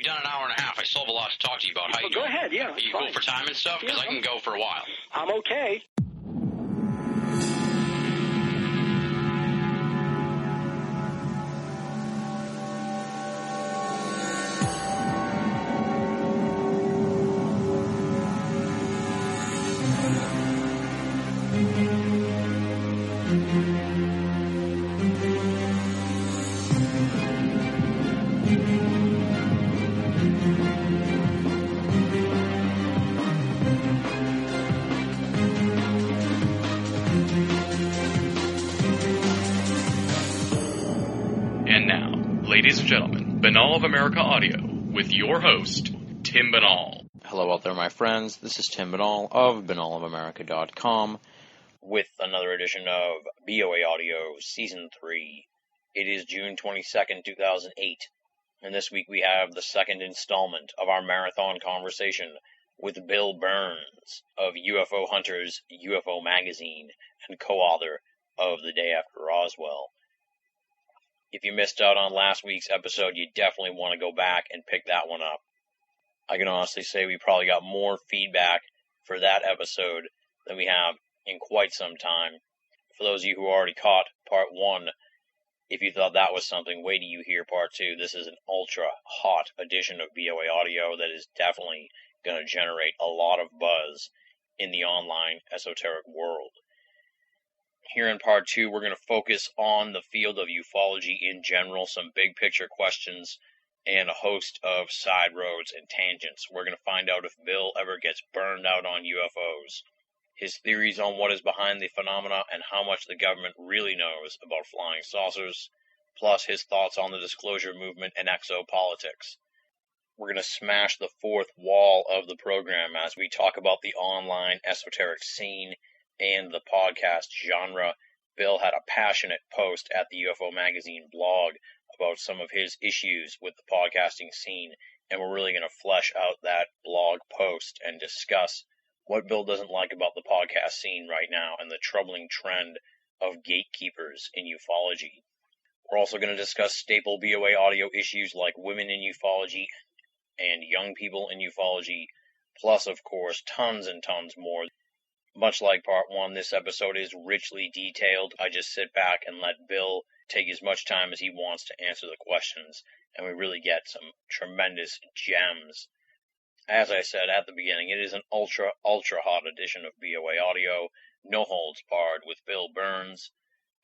only done an hour and a half. I still have a lot to talk to you about. How you Go ahead, yeah. Are you cool for time and stuff? Because I can go for a while. I'm okay. And now, ladies and gentlemen, Binnall of America Audio, with your host, Tim Binnall. Hello out there, my friends. This is Tim Binnall of BinnallofAmerica.com with another edition of BOA Audio Season 3. It is June 22nd, 2008, and this week we have the second installment of our marathon conversation with Bill Birnes of UFO Hunters, UFO Magazine, and co-author of The Day After Roswell. If you missed out on last week's episode, you definitely want to go back and pick that one up. I can honestly say we probably got more feedback for that episode than we have in quite some time. For those of you who already caught part 1, if you thought that was something, wait till you hear part 2. This is an ultra-hot edition of BOA Audio that is definitely going to generate a lot of buzz in the online esoteric world. Here in part 2, we're going to focus on the field of ufology in general, some big picture questions, and a host of side roads and tangents. We're going to find out if Bill ever gets burned out on UFOs, his theories on what is behind the phenomena, and how much the government really knows about flying saucers, plus his thoughts on the disclosure movement and exopolitics. We're going to smash the fourth wall of the program as we talk about the online esoteric scene and the podcast genre. Bill had a passionate post at the UFO Magazine blog about some of his issues with the podcasting scene, and we're really going to flesh out that blog post and discuss what Bill doesn't like about the podcast scene right now and the troubling trend of gatekeepers in ufology. We're also going to discuss staple BOA audio issues like women in ufology and young people in ufology, plus, of course, tons and tons more. Much like part 1, this episode is richly detailed. I just sit back and let Bill take as much time as he wants to answer the questions, and we really get some tremendous gems. As I said at the beginning, it is an ultra hot edition of BOA Audio, no holds barred with Bill Birnes,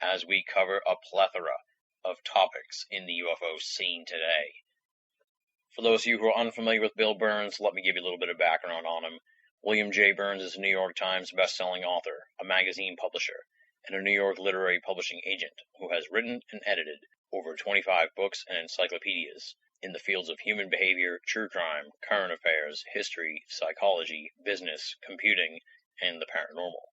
as we cover a plethora of topics in the UFO scene today. For those of you who are unfamiliar with Bill Birnes, let me give you a little bit of background on him. William J. Birnes is a New York Times best-selling author, a magazine publisher, and a New York literary publishing agent who has written and edited over 25 books and encyclopedias in the fields of human behavior, true crime, current affairs, history, psychology, business, computing, and the paranormal.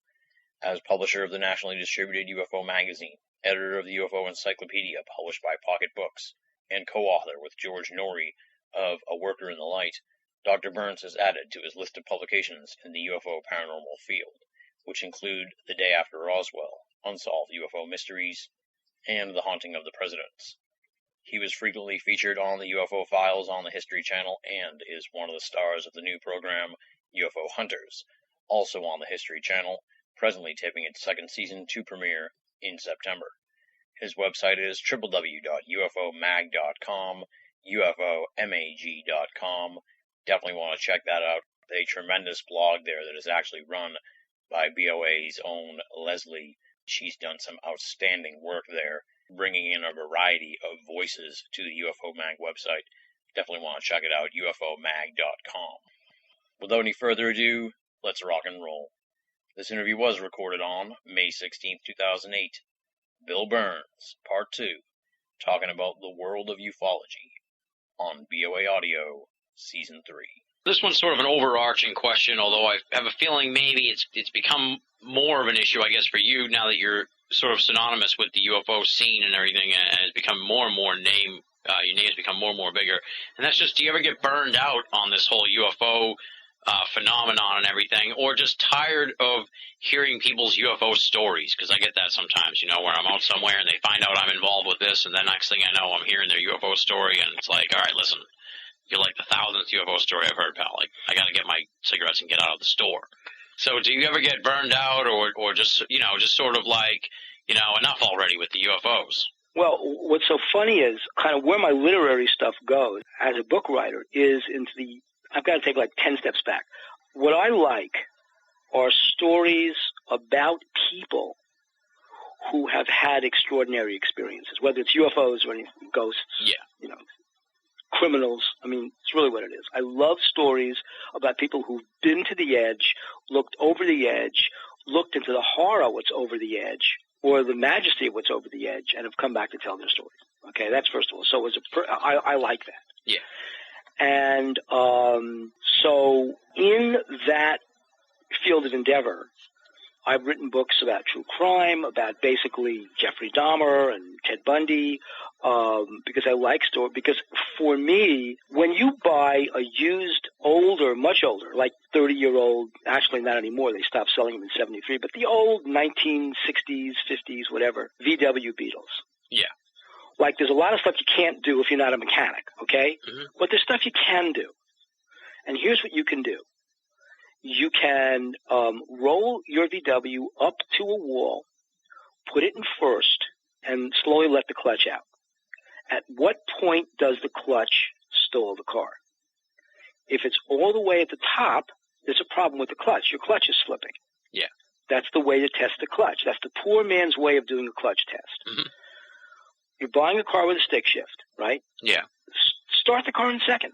As publisher of the nationally distributed UFO Magazine, editor of the UFO Encyclopedia published by Pocket Books, and co-author with George Hoover of A Worker in the Light, Dr. Birnes has added to his list of publications in the UFO paranormal field, which include The Day After Roswell, Unsolved UFO Mysteries, and The Haunting of the Presidents. He was frequently featured on the UFO Files on the History Channel and is one of the stars of the new program UFO Hunters, also on the History Channel, presently taping its second season to premiere in September. His website is www.ufomag.com, ufomag.com. Definitely want to check that out. A tremendous blog there that is actually run by BOA's own Leslie. She's done some outstanding work there, bringing in a variety of voices to the UFO Mag website. Definitely want to check it out, ufomag.com. Without any further ado, let's rock and roll. This interview was recorded on May 16th, 2008. Bill Birnes, Part 2, talking about the world of ufology on BOA Audio, Season 3. This one's sort of an overarching question, although I have a feeling maybe it's become more of an issue, I guess, for you now that you're sort of synonymous with the UFO scene and everything, and it's become more and more your name has become more and more bigger. And that's just, do you ever get burned out on this whole UFO phenomenon and everything, or just tired of hearing people's UFO stories? Because I get that sometimes, where I'm out somewhere and they find out I'm involved with this, and then next thing I know, I'm hearing their UFO story, and it's like, all right, listen, You're like the 1,000th UFO story I've heard, pal. Like, I got to get my cigarettes and get out of the store. So do you ever get burned out or just, just sort of like, enough already with the UFOs? Well, what's so funny is kind of where my literary stuff goes as a book writer is I've got to take like 10 steps back. What I like are stories about people who have had extraordinary experiences, whether it's UFOs or any ghosts, criminals. I mean, it's really what it is. I love stories about people who've been to the edge, looked over the edge, looked into the horror of what's over the edge, or the majesty of what's over the edge, and have come back to tell their stories. Okay, that's first of all. So I like that. Yeah. And so in that field of endeavor, I've written books about true crime, about basically Jeffrey Dahmer and Ted Bundy, because I like story. Because for me, when you buy a used, much older, like 30-year-old, actually not anymore, they stopped selling them in 73, but the old 1960s, 50s, whatever, VW Beetles. Yeah. Like there's a lot of stuff you can't do if you're not a mechanic, okay? Mm-hmm. But there's stuff you can do. And here's what you can do. You can roll your VW up to a wall, put it in first, and slowly let the clutch out. At what point does the clutch stall the car? If it's all the way at the top, there's a problem with the clutch. Your clutch is slipping. Yeah. That's the way to test the clutch. That's the poor man's way of doing a clutch test. Mm-hmm. You're buying a car with a stick shift, right? Yeah. Start the car in second.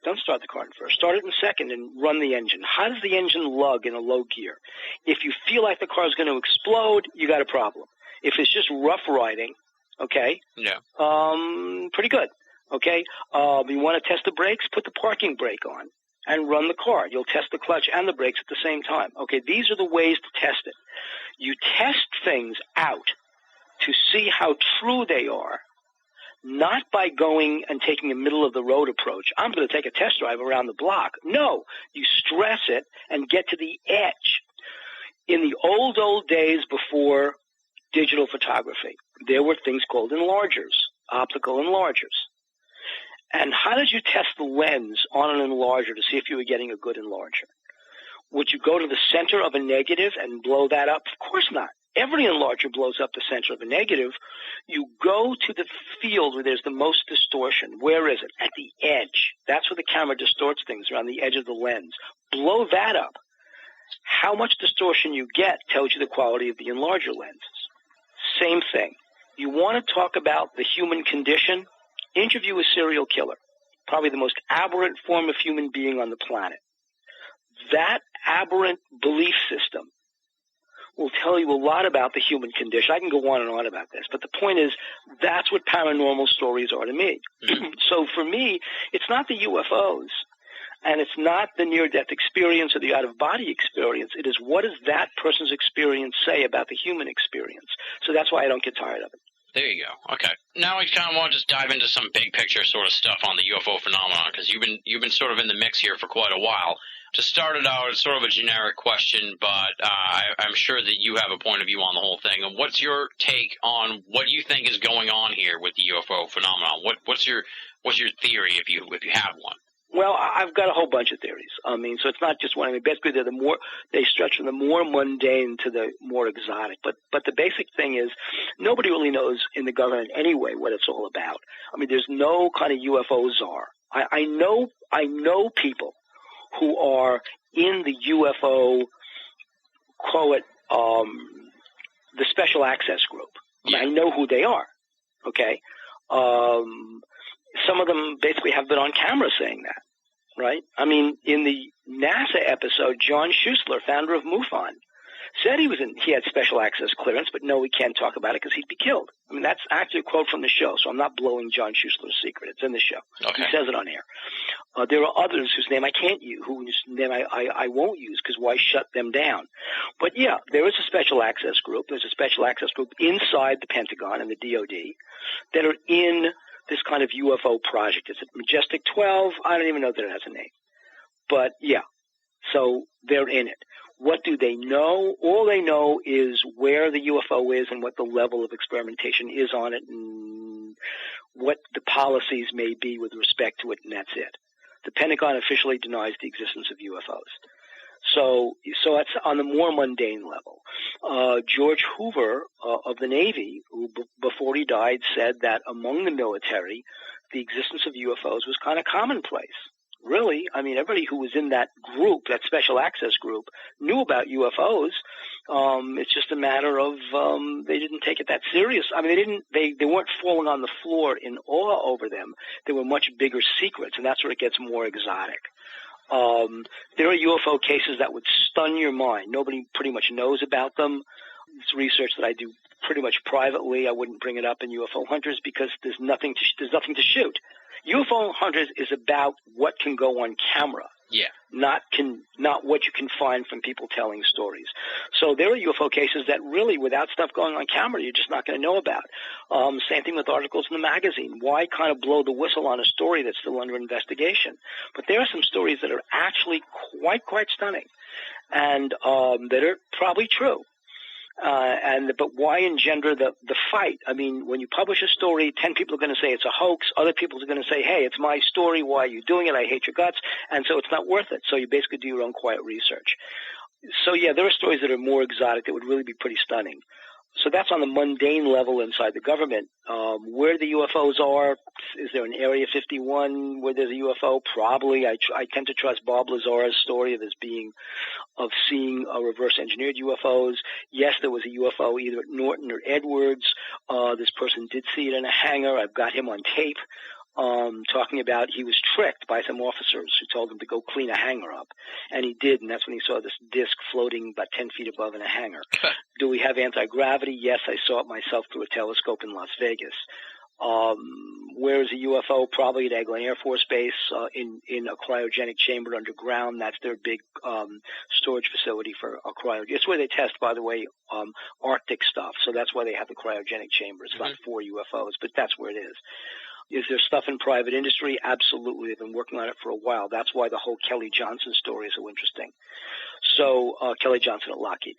Don't start the car in first. Start it in second and run the engine. How does the engine lug in a low gear? If you feel like the car is going to explode, you got a problem. If it's just rough riding, okay, pretty good, okay. You want to test the brakes? Put the parking brake on and run the car. You'll test the clutch and the brakes at the same time. Okay, these are the ways to test it. You test things out to see how true they are, not by going and taking a middle-of-the-road approach. I'm going to take a test drive around the block. No, you stress it and get to the edge. In the old days before digital photography, there were things called enlargers, optical enlargers. And how did you test the lens on an enlarger to see if you were getting a good enlarger? Would you go to the center of a negative and blow that up? Of course not. Every enlarger blows up the center of a negative. You go to the field where there's the most distortion. Where is it? At the edge. That's where the camera distorts things, around the edge of the lens. Blow that up. How much distortion you get tells you the quality of the enlarger lenses. Same thing. You want to talk about the human condition? Interview a serial killer, probably the most aberrant form of human being on the planet. That aberrant belief system will tell you a lot about the human condition. I can go on and on about this, but the point is that's what paranormal stories are to me. So for me, it's not the UFOs, and it's not the near-death experience or the out-of-body experience. It is what does that person's experience say about the human experience. So that's why I don't get tired of it. There you go. Okay. Now I kind of want to just dive into some big picture sort of stuff on the UFO phenomenon, because you've been sort of in the mix here for quite a while. To start it out, it's sort of a generic question, but I'm sure that you have a point of view on the whole thing. And what's your take on what you think is going on here with the UFO phenomenon? What's your theory if you have one? Well, I've got a whole bunch of theories. I mean, so it's not just one. I mean, basically, they stretch from the more mundane to the more exotic. But the basic thing is, nobody really knows in the government anyway what it's all about. I mean, there's no kind of UFO czar. I know people who are in the UFO, call it the Special Access Group. Yeah. I know who they are. Okay. Some of them basically have been on camera saying that, right? I mean, in the NASA episode, John Schuessler, founder of MUFON, said he had special access clearance, but no, we can't talk about it because he'd be killed. I mean, that's actually a quote from the show, so I'm not blowing John Schuessler's secret. It's in the show. Okay. He says it on air. There are others whose name I can't use, whose name I won't use, because why shut them down? But yeah, there is a special access group. There's a special access group inside the Pentagon and the DOD that are in this kind of UFO project. Is it Majestic 12? I don't even know that it has a name. But yeah, so they're in it. What do they know? All they know is where the UFO is and what the level of experimentation is on it and what the policies may be with respect to it, and that's it. The Pentagon officially denies the existence of UFOs. So that's on the more mundane level. George Hoover of the Navy, who before he died said that among the military, the existence of UFOs was kind of commonplace. Really, I mean, everybody who was in that group, that special access group, knew about UFOs. It's just a matter of they didn't take it that serious. I mean, they weren't falling on the floor in awe over them. They were much bigger secrets, and that's where it gets more exotic. There are UFO cases that would stun your mind. Nobody pretty much knows about them. It's research that I do pretty much privately. I wouldn't bring it up in UFO Hunters because there's nothing to shoot. UFO Hunters is about what can go on camera. Yeah. Not what you can find from people telling stories. So there are UFO cases that really, without stuff going on camera, you're just not going to know about. Same thing with articles in the magazine. Why kind of blow the whistle on a story that's still under investigation? But there are some stories that are actually quite stunning, and that are probably true. But why engender the fight? I mean, when you publish a story, 10 people are going to say it's a hoax. Other people are going to say, hey, it's my story. Why are you doing it? I hate your guts. And so it's not worth it. So you basically do your own quiet research. So, yeah, there are stories that are more exotic that would really be pretty stunning. So that's on the mundane level inside the government. Where the UFOs are, is there an Area 51 where there's a UFO? Probably. I tend to trust Bob Lazar's story of seeing reverse engineered UFOs. Yes, there was a UFO either at Norton or Edwards. This person did see it in a hangar. I've got him on tape. Talking about he was tricked by some officers who told him to go clean a hangar up. And he did, and that's when he saw this disc floating about 10 feet above in a hangar. Do we have anti-gravity? Yes, I saw it myself through a telescope in Las Vegas. Where is a UFO? Probably at Eglin Air Force Base in a cryogenic chamber underground. That's their big storage facility for a cryogenic. It's where they test, by the way, Arctic stuff. So that's why they have the cryogenic chamber. It's not for UFOs, but that's where it is. Is there stuff in private industry? Absolutely. They've been working on it for a while. That's why the whole Kelly Johnson story is so interesting. So, Kelly Johnson at Lockheed.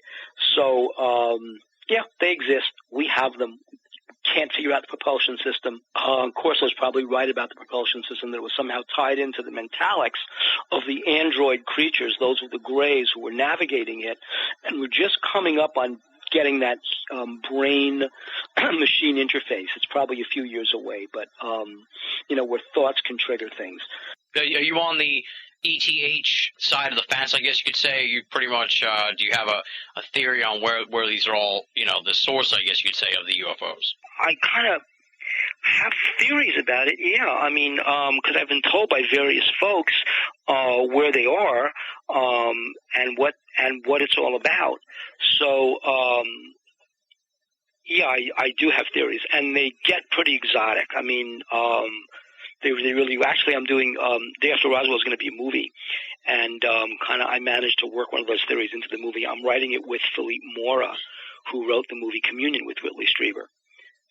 So, yeah, they exist. We have them. Can't figure out the propulsion system. Corso is probably right about the propulsion system, that it was somehow tied into the mentalics of the android creatures, those with the grays who were navigating it, and were just coming up on getting that brain-machine interface. It's probably a few years away, but, where thoughts can trigger things. Are you on the ETH side of the fence, I guess you could say? You pretty much, do you have a theory on where these are all, the source, I guess you'd say, of the UFOs? I kind of have theories about it, yeah. I mean, because I've been told by various folks where they are and what it's all about. So, yeah, I do have theories, and they get pretty exotic. I mean, they really. Actually, I'm doing Day After Roswell is going to be a movie, and I managed to work one of those theories into the movie. I'm writing it with Philippe Mora, who wrote the movie Communion with Whitley Strieber,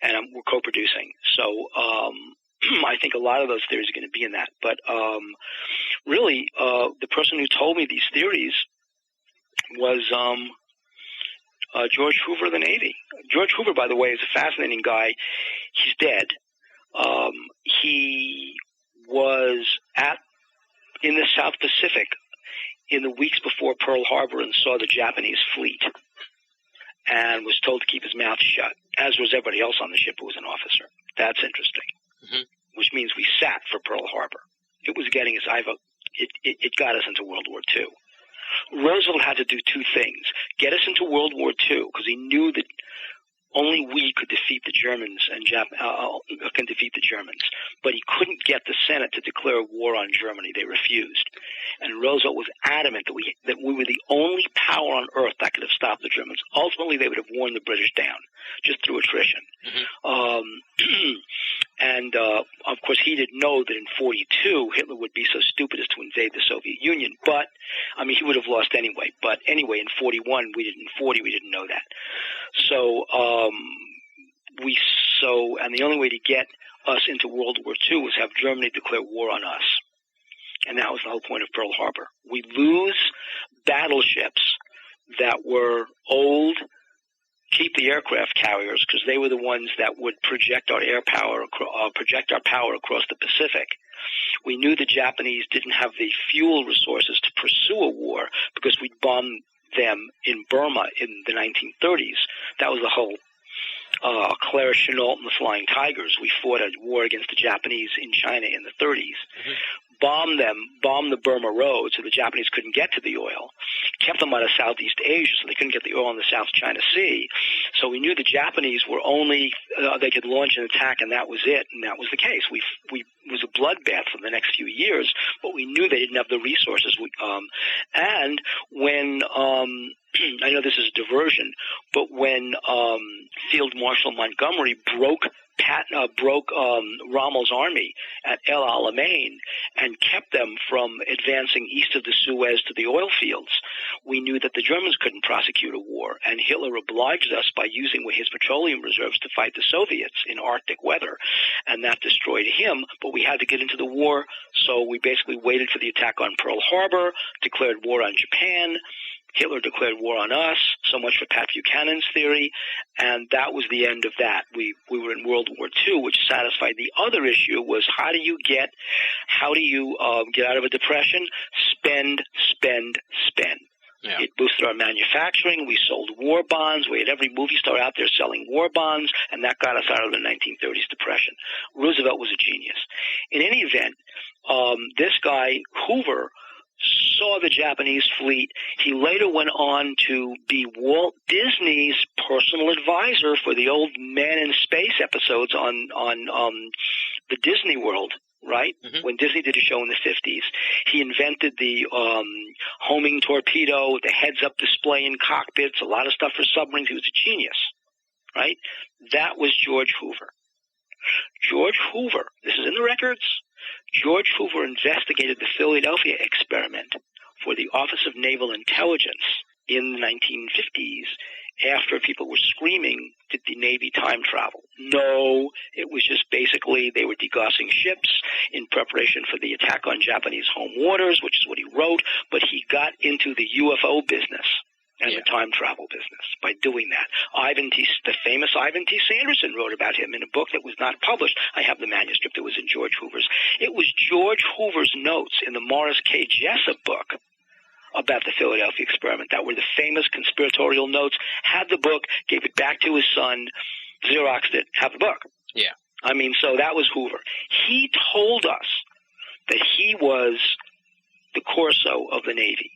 and we're co-producing. So I think a lot of those theories are going to be in that. But really, the person who told me these theories was George Hoover of the Navy. George Hoover, by the way, is a fascinating guy. He's dead. He was in the South Pacific in the weeks before Pearl Harbor and saw the Japanese fleet, and was told to keep his mouth shut, as was everybody else on the ship who was an officer. That's interesting. Which means we sat for Pearl Harbor. It was getting us. It got us into World War II. Roosevelt had to do two things: get us into World War II, because he knew that only we could defeat the Germans and can defeat the Germans. But he couldn't get the Senate to declare war on Germany. They refused. And Roosevelt was adamant that we were the only power on earth that could have stopped the Germans. Ultimately, they would have worn the British down just through attrition. And of course, he didn't know that in 1942 Hitler would be so stupid as to invade the Soviet Union. But I mean, he would have lost anyway. But anyway, in 1941, we didn't know that. So and the only way to get us into World War II was have Germany declare war on us. And that was the whole point of Pearl Harbor. We lose battleships that were old, keep the aircraft carriers, because they were the ones that would project our power across the Pacific. We knew the Japanese didn't have the fuel resources to pursue a war because we'd bombed them in Burma in the 1930s. That was the whole Clara Chennault and the Flying Tigers. We fought a war against the Japanese in China in the 30s. Bombed the Burma Road so the Japanese couldn't get to the oil, kept them out of Southeast Asia so they couldn't get the oil in the South China Sea. So we knew the Japanese were only, they could launch an attack and that was it, and that was the case. It was a bloodbath for the next few years, but we knew they didn't have the resources. And when, I know this is a diversion, but when Field Marshal Montgomery broke Rommel's army at El Alamein and kept them from advancing east of the Suez to the oil fields, we knew that the Germans couldn't prosecute a war, and Hitler obliged us by using his petroleum reserves to fight the Soviets in Arctic weather, and that destroyed him, but we had to get into the war, so we basically waited for the attack on Pearl Harbor, declared war on Japan. Hitler declared war on us, so much for Pat Buchanan's theory, and that was the end of that. We were in World War II, which satisfied the other issue was how do you get out of a depression? Spend. Yeah. It boosted our manufacturing. We sold war bonds. We had every movie star out there selling war bonds, and that got us out of the 1930s depression. Roosevelt was a genius. In any event, this guy, Hoover, saw the Japanese fleet. He later went on to be Walt Disney's personal advisor for the old Man in Space episodes on the Disney World, right? Mm-hmm. When Disney did a show in the 50s. He invented the homing torpedo, the heads-up display in cockpits, a lot of stuff for submarines. He was a genius, right? That was George Hoover. George Hoover, this is in the records, George Hoover investigated the Philadelphia experiment for the Office of Naval Intelligence in the 1950s after people were screaming, did the Navy time travel? No, it was just basically they were degaussing ships in preparation for the attack on Japanese home waters, which is what he wrote, but he got into the UFO business and the time travel business by doing that. The famous Ivan T. Sanderson wrote about him in a book that was not published. I have the manuscript. It was in George Hoover's. It was George Hoover's notes in the Morris K. Jessup book about the Philadelphia experiment that were the famous conspiratorial notes. Had the book, gave it back to his son, Xeroxed it, have the book. Yeah. I mean, so that was Hoover. He told us that he was the Corso of the Navy.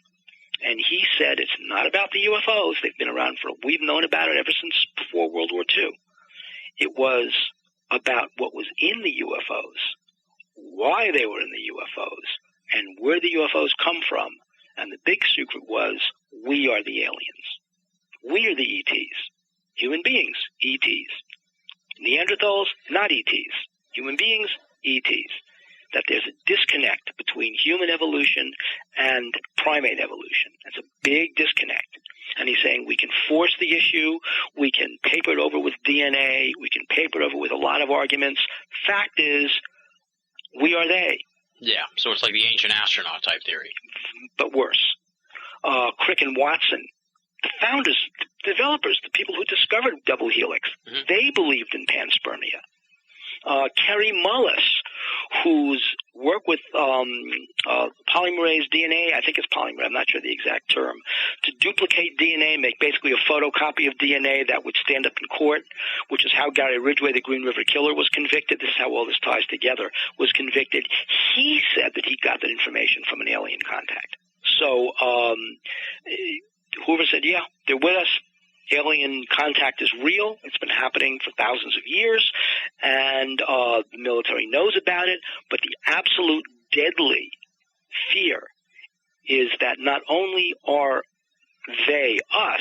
And he said it's not about the UFOs. They've been around we've known about it ever since before World War II. It was about what was in the UFOs, why they were in the UFOs, and where the UFOs come from. And the big secret was, we are the aliens. We are the ETs. Human beings, ETs. Neanderthals, not ETs. Human beings, ETs. That there's a disconnect between human evolution and primate evolution. That's a big disconnect. And he's saying we can force the issue, we can paper it over with DNA, we can paper it over with a lot of arguments. Fact is, we are they. Yeah, so it's like the ancient astronaut type theory. But worse. Crick and Watson, the founders, the developers, the people who discovered double helix, they believed in panspermia. Kerry Mullis, whose work with polymerase DNA, I think it's polymerase, I'm not sure the exact term, to duplicate DNA, make basically a photocopy of DNA that would stand up in court, which is how Gary Ridgway, the Green River Killer, was convicted. This is how all this ties together, was convicted. He said that he got that information from an alien contact. So Hoover said, yeah, they're with us. Alien contact is real. It's been happening for thousands of years, and the military knows about it, but the absolute deadly fear is that not only are they us,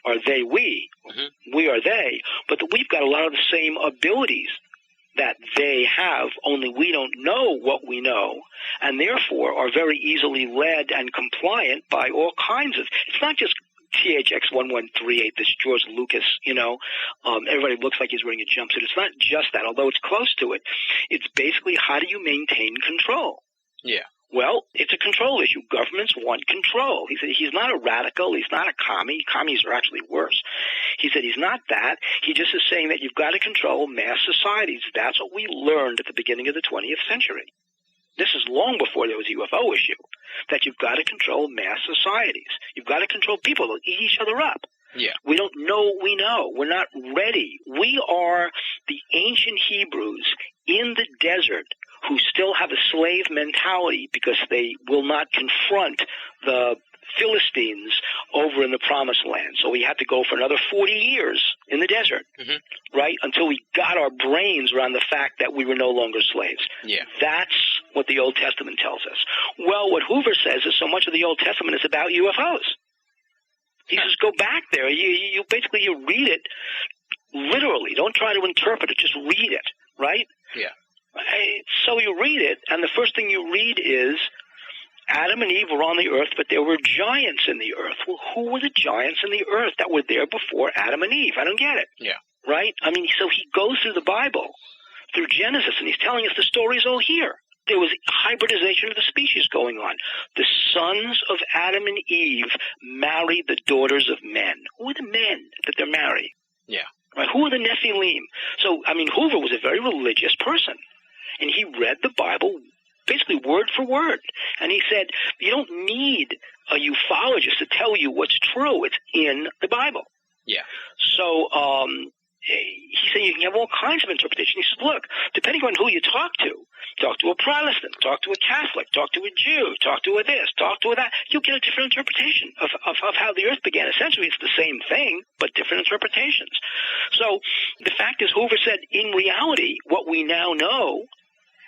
are they we, we are they, but that we've got a lot of the same abilities that they have, only we don't know what we know, and therefore are very easily led and compliant by all kinds of, it's not just THX 1138, this George Lucas, everybody looks like he's wearing a jumpsuit. It's not just that, although it's close to it. It's basically how do you maintain control? Yeah. Well, it's a control issue. Governments want control. He said he's not a radical. He's not a commie. Commies are actually worse. He said he's not that. He just is saying that you've got to control mass societies. That's what we learned at the beginning of the 20th century. This is long before there was a UFO issue, that you've got to control mass societies. You've got to control people who eat each other up. Yeah. We don't know what we know. We're not ready. We are the ancient Hebrews in the desert who still have a slave mentality because they will not confront the Philistines over in the Promised Land. So we had to go for another 40 years in the desert, right, until we got our brains around the fact that we were no longer slaves. Yeah. That's what the Old Testament tells us. Well, what Hoover says is so much of the Old Testament is about UFOs. He says, go back there. You basically read it literally. Don't try to interpret it. Just read it, right? Yeah. So you read it, and the first thing you read is Adam and Eve were on the earth, but there were giants in the earth. Well, who were the giants in the earth that were there before Adam and Eve? I don't get it. Yeah. Right? I mean, so he goes through the Bible, through Genesis, and he's telling us the story's all here. There was hybridization of the species going on. The sons of Adam and Eve married the daughters of men. Who are the men that they're marrying? Yeah. Right? Who are the Nephilim? So, I mean, Hoover was a very religious person, and he read the Bible basically word for word. And he said, you don't need a ufologist to tell you what's true. It's in the Bible. Yeah. So he said you can have all kinds of interpretation. He says, look, depending on who you talk to a Protestant, talk to a Catholic, talk to a Jew, talk to a this, talk to a that, you'll get a different interpretation of how the earth began. Essentially, it's the same thing, but different interpretations. So the fact is, Hoover said, in reality, what we now know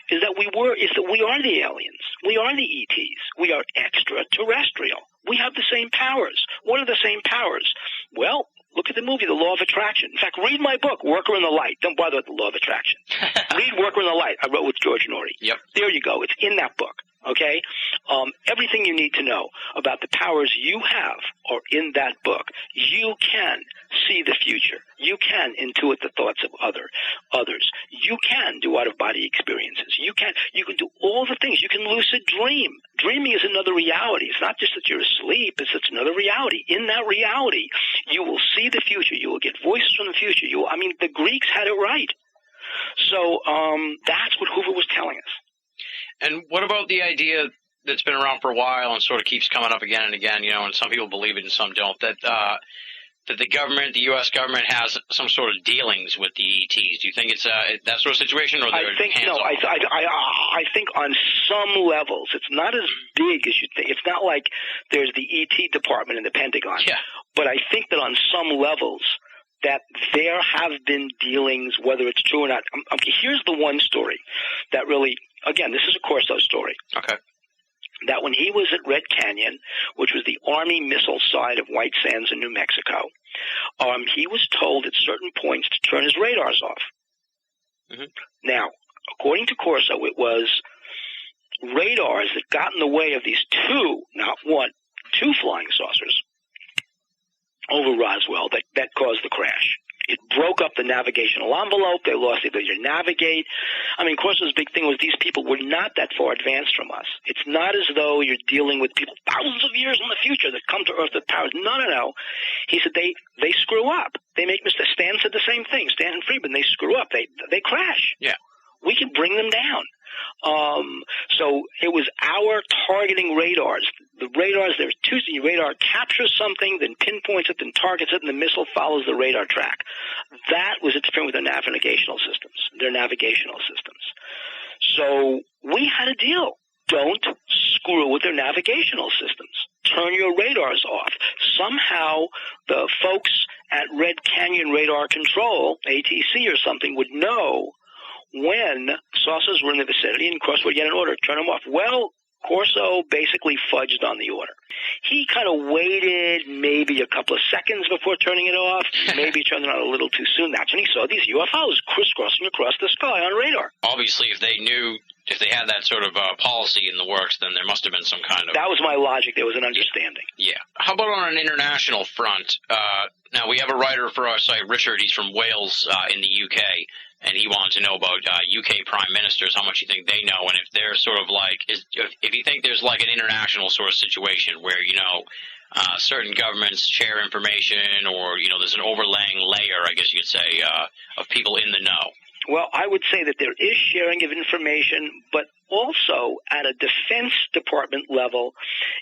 is that we are the aliens. We are the ETs. We are extraterrestrial. We have the same powers. What are the same powers? Well, look at the movie, The Law of Attraction. In fact, read my book, Worker in the Light. Don't bother with The Law of Attraction. Read Worker in the Light. I wrote with George Hoover. Yep. There you go. It's in that book. Okay? Everything you need to know about the powers you have are in that book. You can see the future. You can intuit the thoughts of others. You can do out-of-body experiences. You can do all the things. You can lucid dream. Dreaming is another reality. It's not just that you're asleep. It's another reality. In that reality, you will see the future. You will get voices from the future. The Greeks had it right. So that's what Hoover was telling us. And what about the idea that's been around for a while and sort of keeps coming up again and again, and some people believe it and some don't, that the government, the U.S. government, has some sort of dealings with the ETs? Do you think it's that sort of situation, or I think no. I think on some levels, it's not as big as you think. It's not like there's the ET department in the Pentagon. Yeah. But I think that on some levels, that there have been dealings, whether it's true or not. Here's the one story that really, again, this is a Corso story. Okay. That when he was at Red Canyon, which was the Army missile site of White Sands in New Mexico, he was told at certain points to turn his radars off. Mm-hmm. Now, according to Corso, it was radars that got in the way of these two flying saucers over Roswell that caused the crash. It broke up the navigational envelope. They lost the ability to navigate. Corso's big thing was these people were not that far advanced from us. It's not as though you're dealing with people thousands of years in the future that come to Earth with powers. No. He said they screw up. They make mistakes. Stan said the same thing. Stan and Friedman, they screw up. They crash. Yeah. We can bring them down. So it was our targeting radars. The radars, there's two things. Radar captures something, then pinpoints it, then targets it, and the missile follows the radar track. That was interfering with their navigational systems. So we had a deal. Don't screw with their navigational systems. Turn your radars off. Somehow the folks at Red Canyon Radar Control, ATC or something, would know when saucers were in the vicinity, and Corso would get an order, turn them off. Well, Corso basically fudged on the order. He kind of waited maybe a couple of seconds before turning it off. Maybe turned it on a little too soon. That's when he saw these UFOs crisscrossing across the sky on radar. Obviously, if they knew if they had that sort of policy in the works, then there must have been some kind of... That was my logic. There was an understanding. Yeah. How about on an international front? Now, we have a writer for our site, Richard. He's from Wales in the UK, and he wanted to know about UK prime ministers, how much you think they know, and if they're sort of like... if you think there's like an international sort of situation where, certain governments share information or, there's an overlaying layer, I guess you could say, of people in the know. Well, I would say that there is sharing of information, but also at a Defense Department level,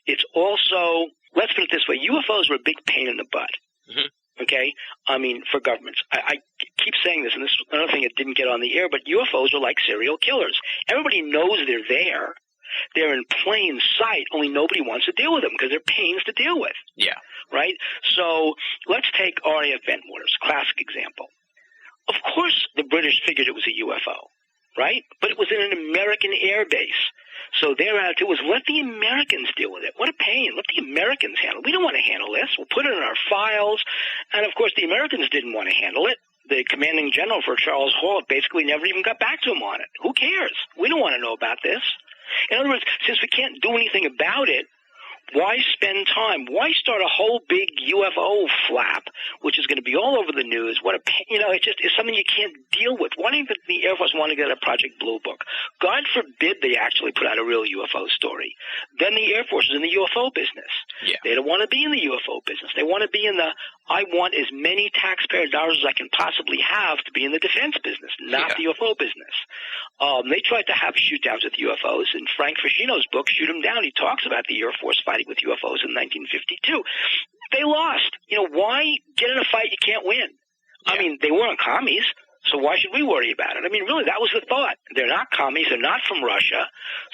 it's also, let's put it this way, UFOs were a big pain in the butt, okay? I mean, for governments. I keep saying this, and this is another thing that didn't get on the air, but UFOs are like serial killers. Everybody knows they're there. They're in plain sight, only nobody wants to deal with them because they're pains to deal with. Yeah. Right? So let's take RAF Bentwaters, classic example. Of course the British figured it was a UFO, right? But it was in an American air base. So their attitude was, let the Americans deal with it. What a pain. Let the Americans handle it. We don't want to handle this. We'll put it in our files. And, of course, the Americans didn't want to handle it. The commanding general for Charles Hall basically never even got back to him on it. Who cares? We don't want to know about this. In other words, since we can't do anything about it, why spend time? Why start a whole big UFO flap, which is going to be all over the news? What a pain, it's something you can't deal with. Why don't the Air Force want to get a Project Blue Book? God forbid they actually put out a real UFO story. Then the Air Force is in the UFO business. Yeah. They don't want to be in the UFO business. They want to be in the, I want as many taxpayer dollars as I can possibly have to be in the defense business, not the UFO business. They tried to have shoot-downs with UFOs. In Frank Fascino's book, Shoot 'em Down, he talks about the Air Force fighting with UFOs in 1952. They lost. Why get in a fight you can't win? Yeah. I mean, they weren't commies, so why should we worry about it? I mean, really, that was the thought. They're not commies. They're not from Russia.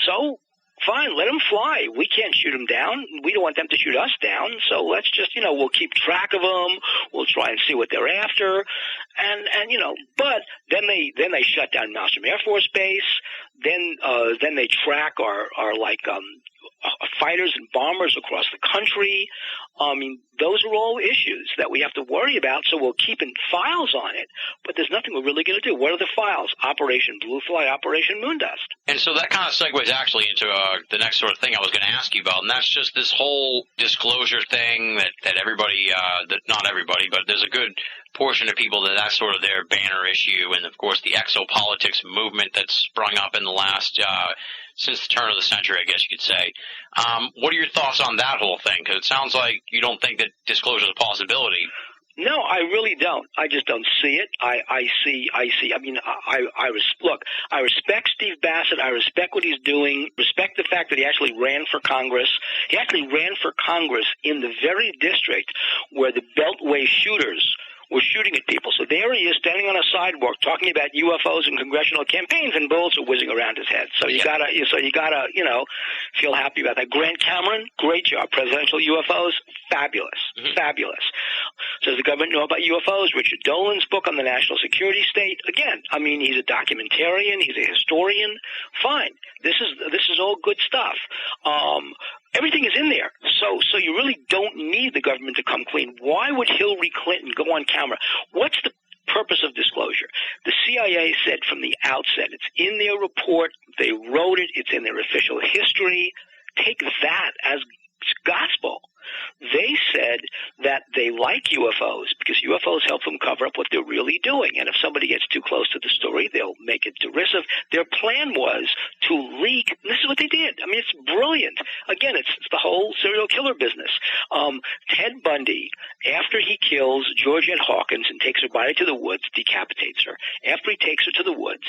So fine, let them fly. We can't shoot them down. We don't want them to shoot us down. So let's just, we'll keep track of them. We'll try and see what they're after. And but then they shut down Malmstrom Air Force Base. Then they track our fighters and bombers across the country. I mean, those are all issues that we have to worry about, so we'll keep in files on it, but there's nothing we're really going to do. What are the files? Operation Blue Fly, Operation Moondust. And so that kind of segues actually into the next sort of thing I was going to ask you about, and that's just this whole disclosure thing that everybody, not everybody, but there's a good portion of people that's sort of their banner issue, and of course the exopolitics movement that's sprung up in the last since the turn of the century, I guess you could say. What are your thoughts on that whole thing? Because it sounds like you don't think that disclosure is a possibility. No, I really don't. I just don't see it. I see. I mean, look, I respect Steve Bassett. I respect what he's doing. Respect the fact that he actually ran for Congress. He actually ran for Congress in the very district where the Beltway shooters were shooting at people. So there he is standing on a sidewalk talking about UFOs and congressional campaigns, and bullets are whizzing around his head. So you gotta feel happy about that. Grant Cameron, great job. Presidential UFOs, fabulous, fabulous. So does the government know about UFOs? Richard Dolan's book on the national security state. Again, I mean, he's a documentarian. He's a historian. Fine. This is all good stuff. Everything is in there. So you really don't need the government to come clean. Why would Hillary Clinton go on camera? What's the purpose of disclosure? The CIA said from the outset, it's in their report, they wrote it, it's in their official history. Take that as gospel. They said that they like UFOs because UFOs help them cover up what they're really doing. And if somebody gets too close to the story, they'll make it derisive. Their plan was to leak. This is what they did. I mean, it's brilliant. Again, it's the whole serial killer business. Ted Bundy, after he kills Georgette Hawkins and takes her body to the woods, decapitates her. After he takes her to the woods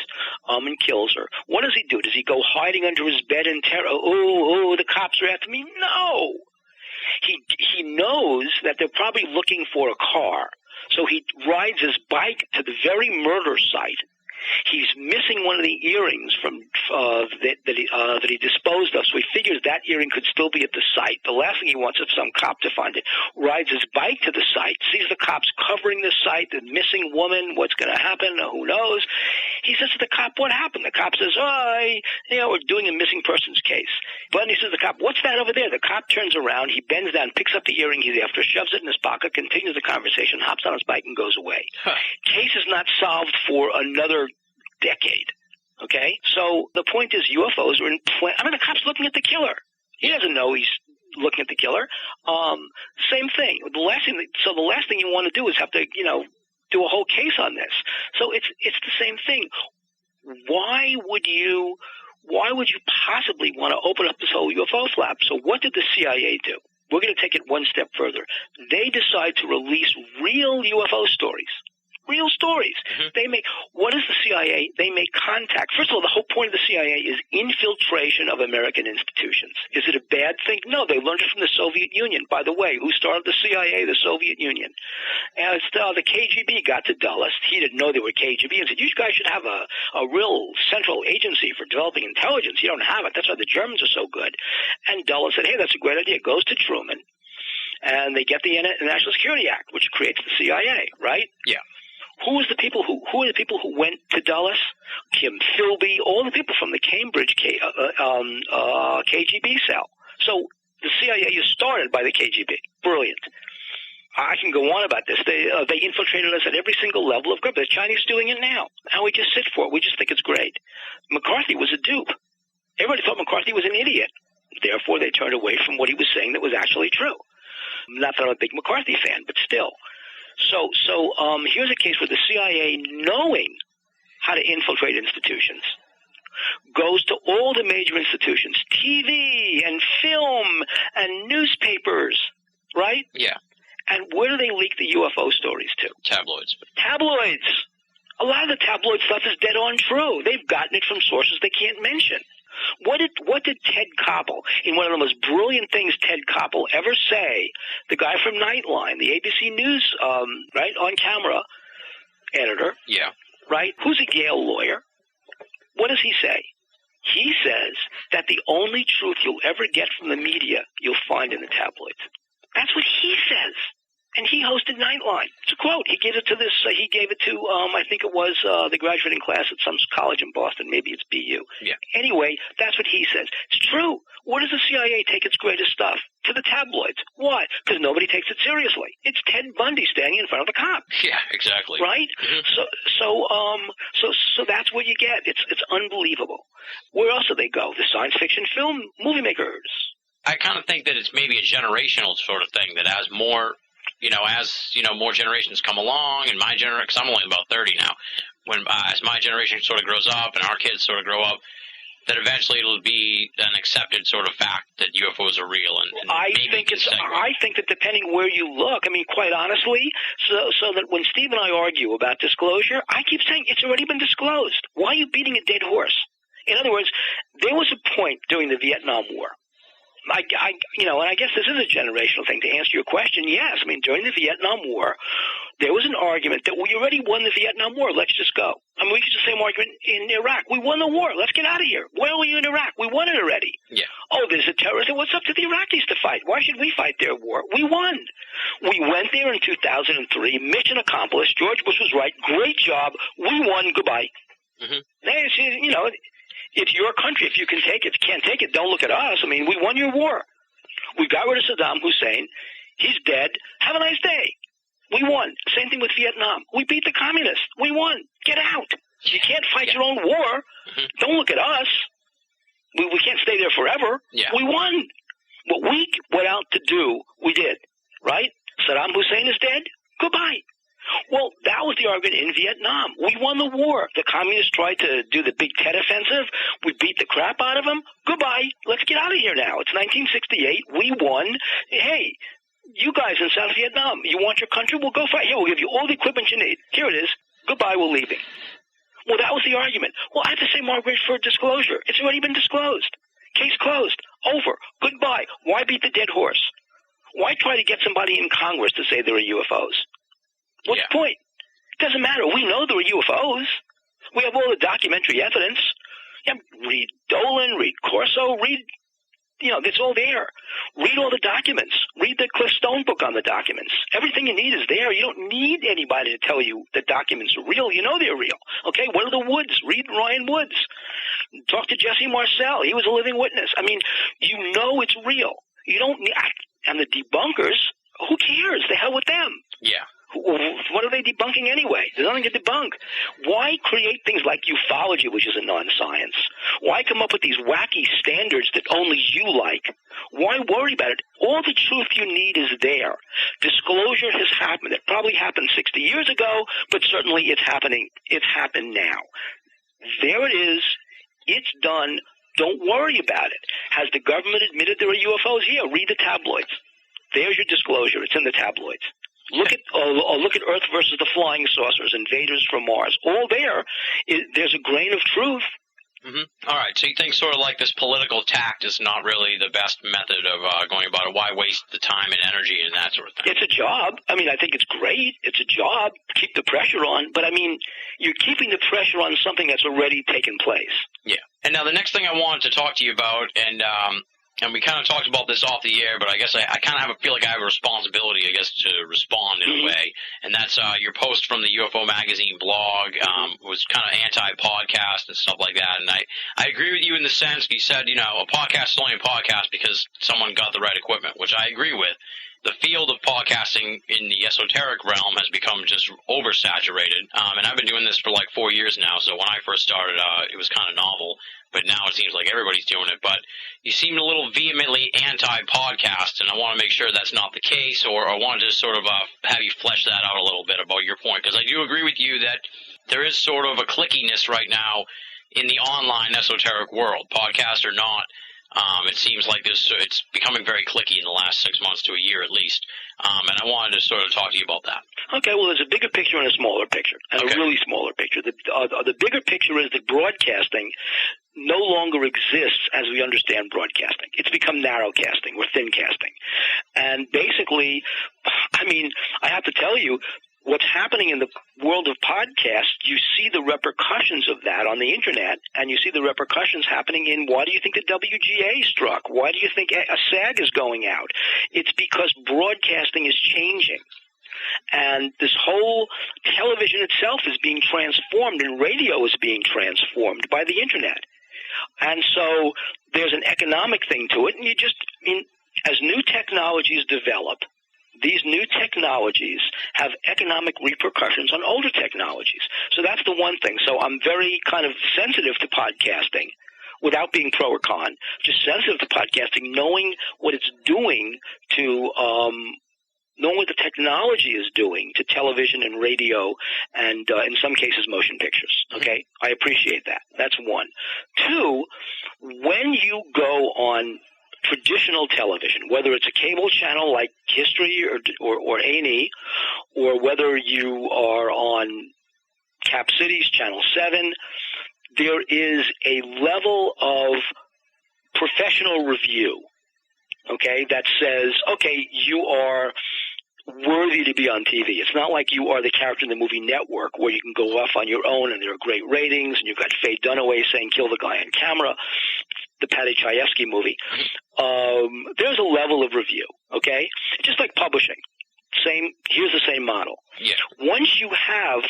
and kills her, what does he do? Does he go hiding under his bed in terror? Oh, the cops are after me? No. He knows that they're probably looking for a car, so he rides his bike to the very murder site. He's missing one of the earrings from that he disposed of, so he figures that earring could still be at the site. The last thing he wants is some cop to find it. Rides his bike to the site, sees the cops covering the site, the missing woman. What's going to happen? Who knows? He says to the cop, "What happened?" The cop says, we're doing a missing persons case." Bundy says to the cop, "What's that over there?" The cop turns around, he bends down, picks up the earring he's after, shoves it in his pocket, continues the conversation, hops on his bike, and goes away. Case is not solved for another decade. Okay? So the point is UFOs are in the cop's looking at the killer. He doesn't know he's looking at the killer. Same thing. The last thing you want to do is have to, do a whole case on this. So it's the same thing. Why would you possibly want to open up this whole UFO flap? So what did the CIA do? We're going to take it one step further. They decide to release real UFO stories. Real stories. What is the CIA? They make contact. First of all, the whole point of the CIA is infiltration of American institutions. Is it a bad thing? No, they learned it from the Soviet Union. By the way, who started the CIA? The Soviet Union. And the KGB got to Dulles. He didn't know they were KGB and said, you guys should have a real central agency for developing intelligence. You don't have it. That's why the Germans are so good. And Dulles said, hey, that's a great idea. It goes to Truman. And they get the National Security Act, which creates the CIA, right? Yeah. Who are the people who went to Dulles? Kim Philby, all the people from the Cambridge KGB cell. So the CIA is started by the KGB. Brilliant. I can go on about this. They infiltrated us at every single level of government. The Chinese are doing it now. Now we just sit for it. We just think it's great. McCarthy was a dupe. Everybody thought McCarthy was an idiot. Therefore, they turned away from what he was saying that was actually true. Not that I'm a big McCarthy fan, but still. So here's a case where the CIA, knowing how to infiltrate institutions, goes to all the major institutions, TV and film and newspapers, right? Yeah. And where do they leak the UFO stories to? Tabloids. Tabloids. A lot of the tabloid stuff is dead on true. They've gotten it from sources they can't mention. What did Ted Koppel, in one of the most brilliant things Ted Koppel ever say, the guy from Nightline, the ABC News, right, on camera editor, yeah, right, who's a Yale lawyer, what does he say? He says that the only truth you'll ever get from the media you'll find in the tabloids. That's what he says. And he hosted Nightline. It's a quote. He gave it to I think it was the graduating class at some college in Boston. Maybe it's BU. Yeah. Anyway, that's what he says. It's true. Where does the CIA take its greatest stuff? To the tabloids. Why? Because nobody takes it seriously. It's Ted Bundy standing in front of the cop. Yeah, exactly. Right? Mm-hmm. So that's what you get. It's unbelievable. Where else do they go? The science fiction film movie makers. I kind of think that it's maybe a generational sort of thing, that as more more generations come along, and my generation, because I'm only about 30 now, as my generation sort of grows up and our kids sort of grow up, that eventually it'll be an accepted sort of fact that UFOs are real. And I think that depending where you look, I mean, quite honestly, so that when Steve and I argue about disclosure, I keep saying it's already been disclosed. Why are you beating a dead horse? In other words, there was a point during the Vietnam War. And I guess this is a generational thing. To answer your question, yes. I mean, during the Vietnam War, there was an argument that we already won the Vietnam War. Let's just go. I mean, we used the same argument in Iraq. We won the war. Let's get out of here. Why are you in Iraq? We won it already. Yeah. Oh, there's a terrorist. What's up to the Iraqis to fight? Why should we fight their war? We won. We went there in 2003. Mission accomplished. George Bush was right. Great job. We won. Goodbye. Mm-hmm. It's your country. If you can take it, if you can't take it, don't look at us. I mean, we won your war. We got rid of Saddam Hussein. He's dead. Have a nice day. We won. Same thing with Vietnam. We beat the communists. We won. Get out. You can't fight your own war. Mm-hmm. Don't look at us. We can't stay there forever. Yeah. We won. What we went out to do, we did. Right? Saddam Hussein is dead. Goodbye. Well, that was the argument in Vietnam. We won the war. The communists tried to do the Big Tet offensive. We beat the crap out of them. Goodbye. Let's get out of here now. It's 1968. We won. Hey, you guys in South Vietnam, you want your country? We'll go fight. Here, we'll give you all the equipment you need. Here it is. Goodbye. We're leaving. Well, that was the argument. Well, I have the same argument for disclosure. It's already been disclosed. Case closed. Over. Goodbye. Why beat the dead horse? Why try to get somebody in Congress to say there are UFOs? What's the point? It doesn't matter. We know there are UFOs. We have all the documentary evidence. Yeah, read Dolan, read Corso, it's all there. Read all the documents. Read the Cliff Stone book on the documents. Everything you need is there. You don't need anybody to tell you the documents are real. You know they're real. Okay, what are the Woods? Read Ryan Woods. Talk to Jesse Marcel. He was a living witness. I mean, you know it's real. You don't need, and the debunkers, who cares? The hell with them. Yeah. What do they they debunking anyway? There's nothing to debunk. Why create things like ufology, which is a non-science? Why come up with these wacky standards that only you like? Why worry about it? All the truth you need is there. Disclosure has happened. It probably happened 60 years ago, but certainly it's happening. It's happened now. There it is. It's done. Don't worry about it. Has the government admitted there are UFOs? Yeah, read the tabloids. There's your disclosure. It's in the tabloids. Look at Earth versus the flying saucers, invaders from Mars. All there's a grain of truth. Mm-hmm. All right, so you think sort of like this political tact is not really the best method of going about it? Why waste the time and energy and that sort of thing? It's a job. I mean, I think it's great. It's a job. Keep the pressure on. But, I mean, you're keeping the pressure on something that's already taken place. Yeah. And now the next thing I wanted to talk to you about, and we kind of talked about this off the air, but I guess I kind of feel like I have a responsibility, I guess, to respond in a way. And that's your post from the UFO Magazine blog was kind of anti-podcast and stuff like that. And I agree with you in the sense you said, a podcast is only a podcast because someone got the right equipment, which I agree with. The field of podcasting in the esoteric realm has become just oversaturated. And I've been doing this for like 4 years now. So when I first started, it was kind of novel. But now it seems like everybody's doing it. But you seem a little vehemently anti-podcast, and I want to make sure that's not the case, or I wanted to sort of have you flesh that out a little bit about your point, because I do agree with you that there is sort of a clickiness right now in the online esoteric world, podcast or not. It seems like it's becoming very clicky in the last 6 months to a year at least, and I wanted to sort of talk to you about that. Okay, well, there's a bigger picture and a smaller picture, and a really smaller picture. The bigger picture is that broadcasting no longer exists as we understand broadcasting. It's become narrowcasting or thincasting. And basically, I mean, I have to tell you, what's happening in the world of podcasts, you see the repercussions of that on the internet, and you see the repercussions happening in, why do you think the WGA struck? Why do you think a SAG is going out? It's because broadcasting is changing. And this whole television itself is being transformed, and radio is being transformed by the internet. And so there's an economic thing to it, and as new technologies develop, these new technologies have economic repercussions on older technologies. So that's the one thing. So I'm very kind of sensitive to podcasting without being pro or con, just sensitive to podcasting, knowing what it's doing to knowing what the technology is doing to television and radio and, in some cases, motion pictures. Okay? I appreciate that. That's one. Two, when you go on traditional television, whether it's a cable channel like History or A&E, or whether you are on Cap Cities, Channel 7, there is a level of professional review, okay, that says, okay, you are worthy to be on TV. It's not like you are the character in the movie Network where you can go off on your own and there are great ratings and you've got Faye Dunaway saying kill the guy on camera, the Patty Chayefsky movie. There's a level of review, okay? Just like publishing. Here's the same model. Yeah. Once you have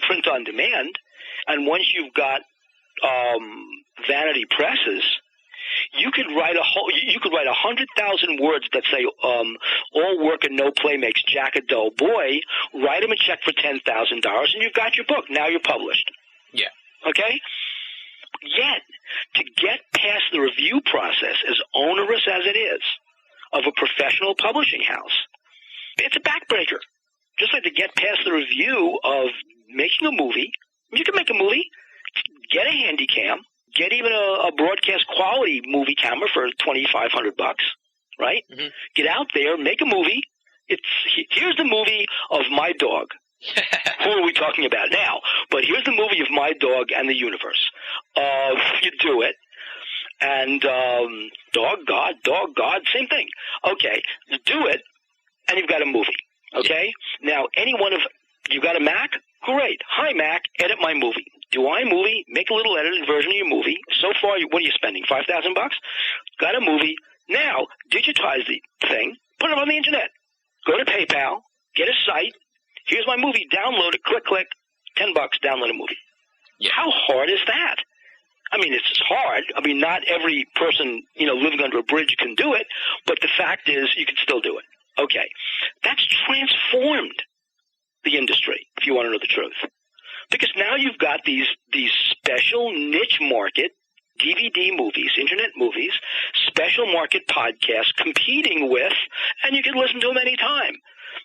print on demand and once you've got vanity presses, you could write 100,000 words that say all work and no play makes Jack a dull boy. Write him a check for $10,000 and you've got your book. Now you're published. Yeah. Okay? Yet, to get past the review process, as onerous as it is, of a professional publishing house, it's a backbreaker. Just like to get past the review of making a movie. You can make a movie, get a handy cam, get even a broadcast quality movie camera for $2,500, right? Mm-hmm. Get out there, make a movie. Here's the movie of my dog. Who are we talking about now? But here's the movie of my dog and the universe. You do it. And dog, God, same thing. Okay, you do it, and you've got a movie. Okay? Yeah. Now, you got a Mac? Great. Hi, Mac, edit my movie. Do iMovie, make a little edited version of your movie. So far, what are you spending, $5,000? Got a movie. Now, digitize the thing, put it on the internet. Go to PayPal, get a site. Here's my movie. Download it. Click, $10. Download a movie. Yeah. How hard is that? I mean, it's hard. I mean, not every person, living under a bridge can do it, but the fact is you can still do it. Okay. That's transformed the industry, if you want to know the truth. Because now you've got these special niche market DVD movies, internet movies, special market podcasts competing with, and you can listen to them anytime,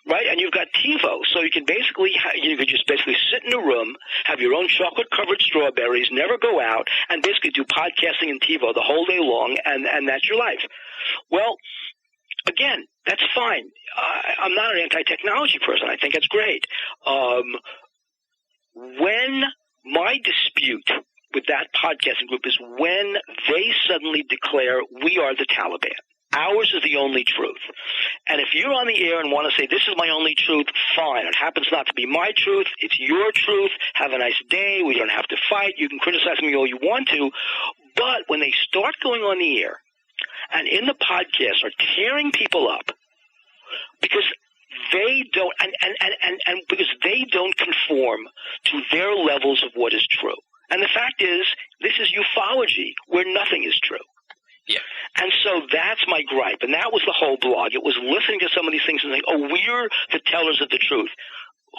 right? And you've got TiVo, so you can just basically sit in a room, have your own chocolate-covered strawberries, never go out, and basically do podcasting in TiVo the whole day long, and that's your life. Well, again, that's fine. I'm not an anti-technology person. I think that's great. When my dispute with that podcasting group is when they suddenly declare we are the Taliban. Ours is the only truth. And if you're on the air and want to say this is my only truth, fine. It happens not to be my truth. It's your truth. Have a nice day. We don't have to fight. You can criticize me all you want to. But when they start going on the air and in the podcast are tearing people up because they don't and because they don't conform to their levels of what is true. And the fact is, this is ufology where nothing is true. Yeah. And so that's my gripe. And that was the whole blog. It was listening to some of these things and saying, oh, we're the tellers of the truth.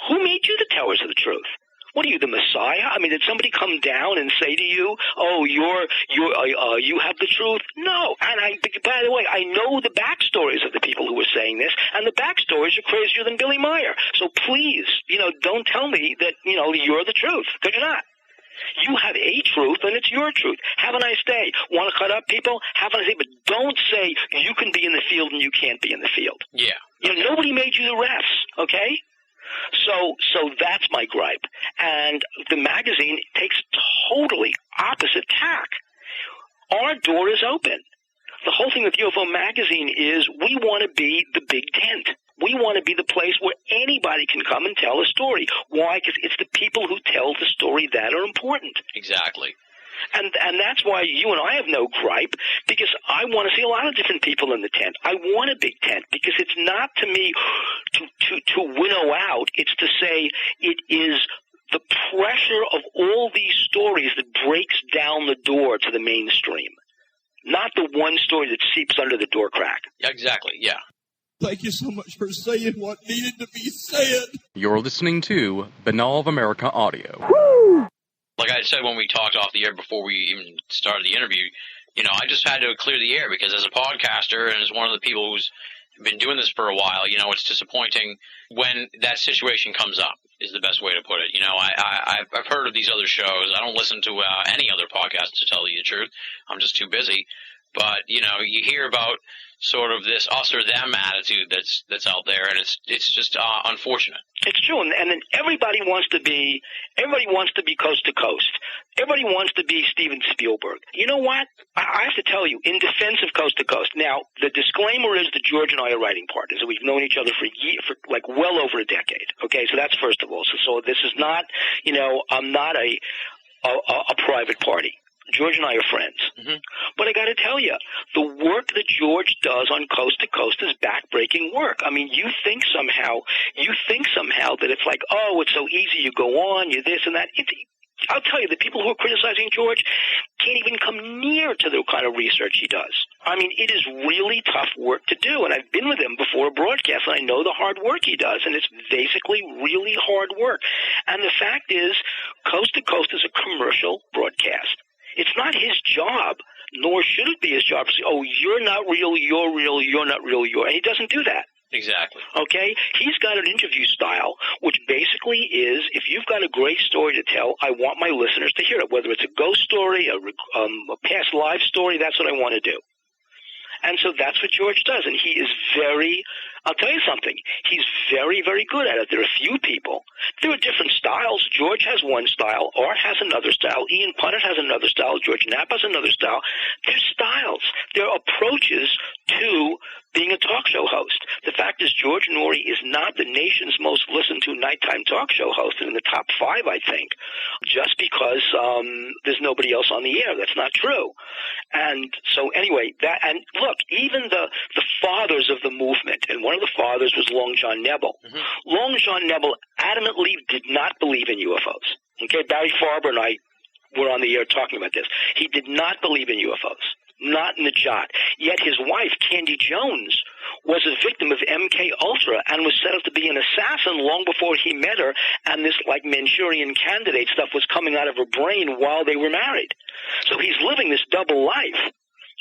Who made you the tellers of the truth? What are you, the Messiah? I mean, did somebody come down and say to you, oh, you have the truth? No. And by the way, I know the backstories of the people who were saying this, and the backstories are crazier than Billy Meyer. So please, don't tell me that, you're the truth, because you're not. You have a truth, and it's your truth. Have a nice day. Want to cut up people? Have a nice day. But don't say you can be in the field and you can't be in the field. Yeah. Nobody made you the refs, okay? So that's my gripe. And the magazine takes totally opposite tack. Our door is open. The whole thing with UFO Magazine is we want to be the big tent. We want to be the place where anybody can come and tell a story. Why? Because it's the people who tell the story that are important. Exactly. And that's why you and I have no gripe, because I want to see a lot of different people in the tent. I want a big tent because it's not to me to winnow out. It's to say it is the pressure of all these stories that breaks down the door to the mainstream, not the one story that seeps under the door crack. Exactly, yeah. Thank you so much for saying what needed to be said. You're listening to Binnall of America Audio. Woo! Like I said when we talked off the air before we even started the interview, I just had to clear the air because as a podcaster and as one of the people who's been doing this for a while, it's disappointing when that situation comes up is the best way to put it. I've heard of these other shows. I don't listen to any other podcasts, to tell you the truth. I'm just too busy. But, you hear about sort of this us or them attitude that's out there, and it's just unfortunate. It's true, and then everybody wants to be coast to coast. Everybody wants to be Steven Spielberg. You know what? I have to tell you, in defense of Coast to Coast. Now, the disclaimer is that George and I are writing partners, and we've known each other for like well over a decade. Okay, so that's first of all. So this is not, I'm not a private party. George and I are friends. Mm-hmm. But I got to tell you, the work that George does on Coast to Coast is backbreaking work. I mean, you think somehow that it's like, oh, it's so easy. You go on, you this and that. I'll tell you, the people who are criticizing George can't even come near to the kind of research he does. I mean, it is really tough work to do, and I've been with him before a broadcast, and I know the hard work he does, and it's basically really hard work. And the fact is, Coast to Coast is a commercial broadcast. It's not his job, nor should it be his job to say, oh, you're not real, you're not real, you're. And he doesn't do that. Exactly. Okay? He's got an interview style, which basically is, if you've got a great story to tell, I want my listeners to hear it. Whether it's a ghost story, a past life story, that's what I want to do. And so that's what George does. And he is I'll tell you something, he's very, very good at it. There are a few people. There are different styles. George has one style. Art has another style. Ian Punnett has another style. George Knapp has another style. They're styles. They're approaches to being a talk show host. The fact is, George Norrie is not the nation's most listened to nighttime talk show host, in the top 5, I think, just because there's nobody else on the air. That's not true. And so anyway, and look, even the fathers of the movement, and one of the fathers was Long John Nebel. Mm-hmm. Long John Nebel adamantly did not believe in UFOs. Okay, Barry Farber and I were on the air talking about this. He did not believe in UFOs. Not in the jot. Yet his wife, Candy Jones, was a victim of MK Ultra and was set up to be an assassin long before he met her, and this like Manchurian Candidate stuff was coming out of her brain while they were married. So he's living this double life,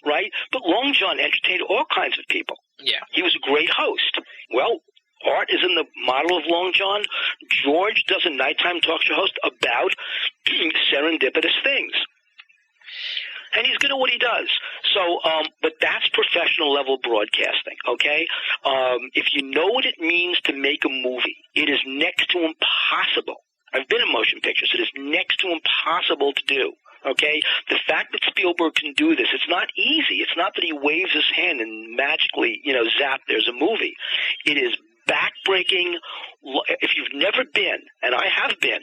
right? But Long John entertained all kinds of people. Yeah. He was a great host. Well, Art is in the model of Long John. George does a nighttime talk show host about serendipitous things. And he's good at what he does. So, but that's professional level broadcasting, okay? If you know what it means to make a movie, it is next to impossible. I've been in motion pictures. It is next to impossible to do, okay? The fact that Spielberg can do this, it's not easy. It's not that he waves his hand and magically, zap, there's a movie. It is backbreaking. If you've never been, and I have been,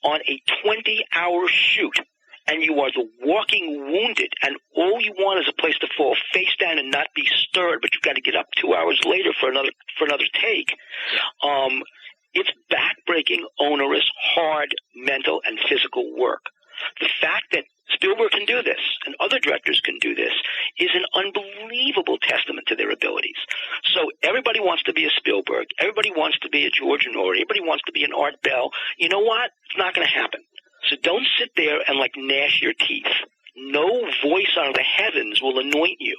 on a 20-hour shoot, and you are the walking wounded, and all you want is a place to fall face down and not be stirred, but you've got to get up 2 hours later for another take. Yeah. It's backbreaking, onerous, hard mental and physical work. The fact that Spielberg can do this and other directors can do this is an unbelievable testament to their abilities. So everybody wants to be a Spielberg. Everybody wants to be a George Hoover. Everybody wants to be an Art Bell. You know what? It's not going to happen. So don't sit there and gnash your teeth. No voice out of the heavens will anoint you.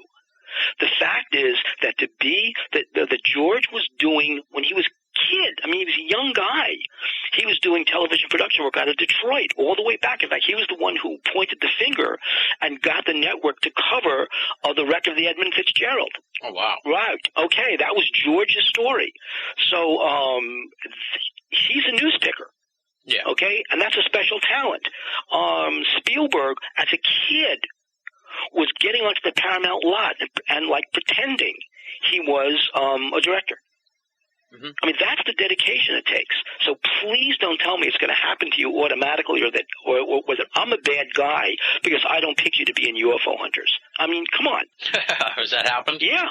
The fact is that that George was doing when he was a kid. I mean, he was a young guy. He was doing television production work out of Detroit all the way back. In fact, he was the one who pointed the finger and got the network to cover the wreck of the Edmund Fitzgerald. Oh, wow. Right. Okay, that was George's story. So he's a newspicker. Yeah. Okay? And that's a special talent. Spielberg, as a kid, was getting onto the Paramount lot and pretending he was a director. Mm-hmm. I mean, that's the dedication it takes. So please don't tell me it's going to happen to you automatically or that I'm a bad guy because I don't pick you to be in UFO Hunters. I mean, come on. Has that happened? Yeah.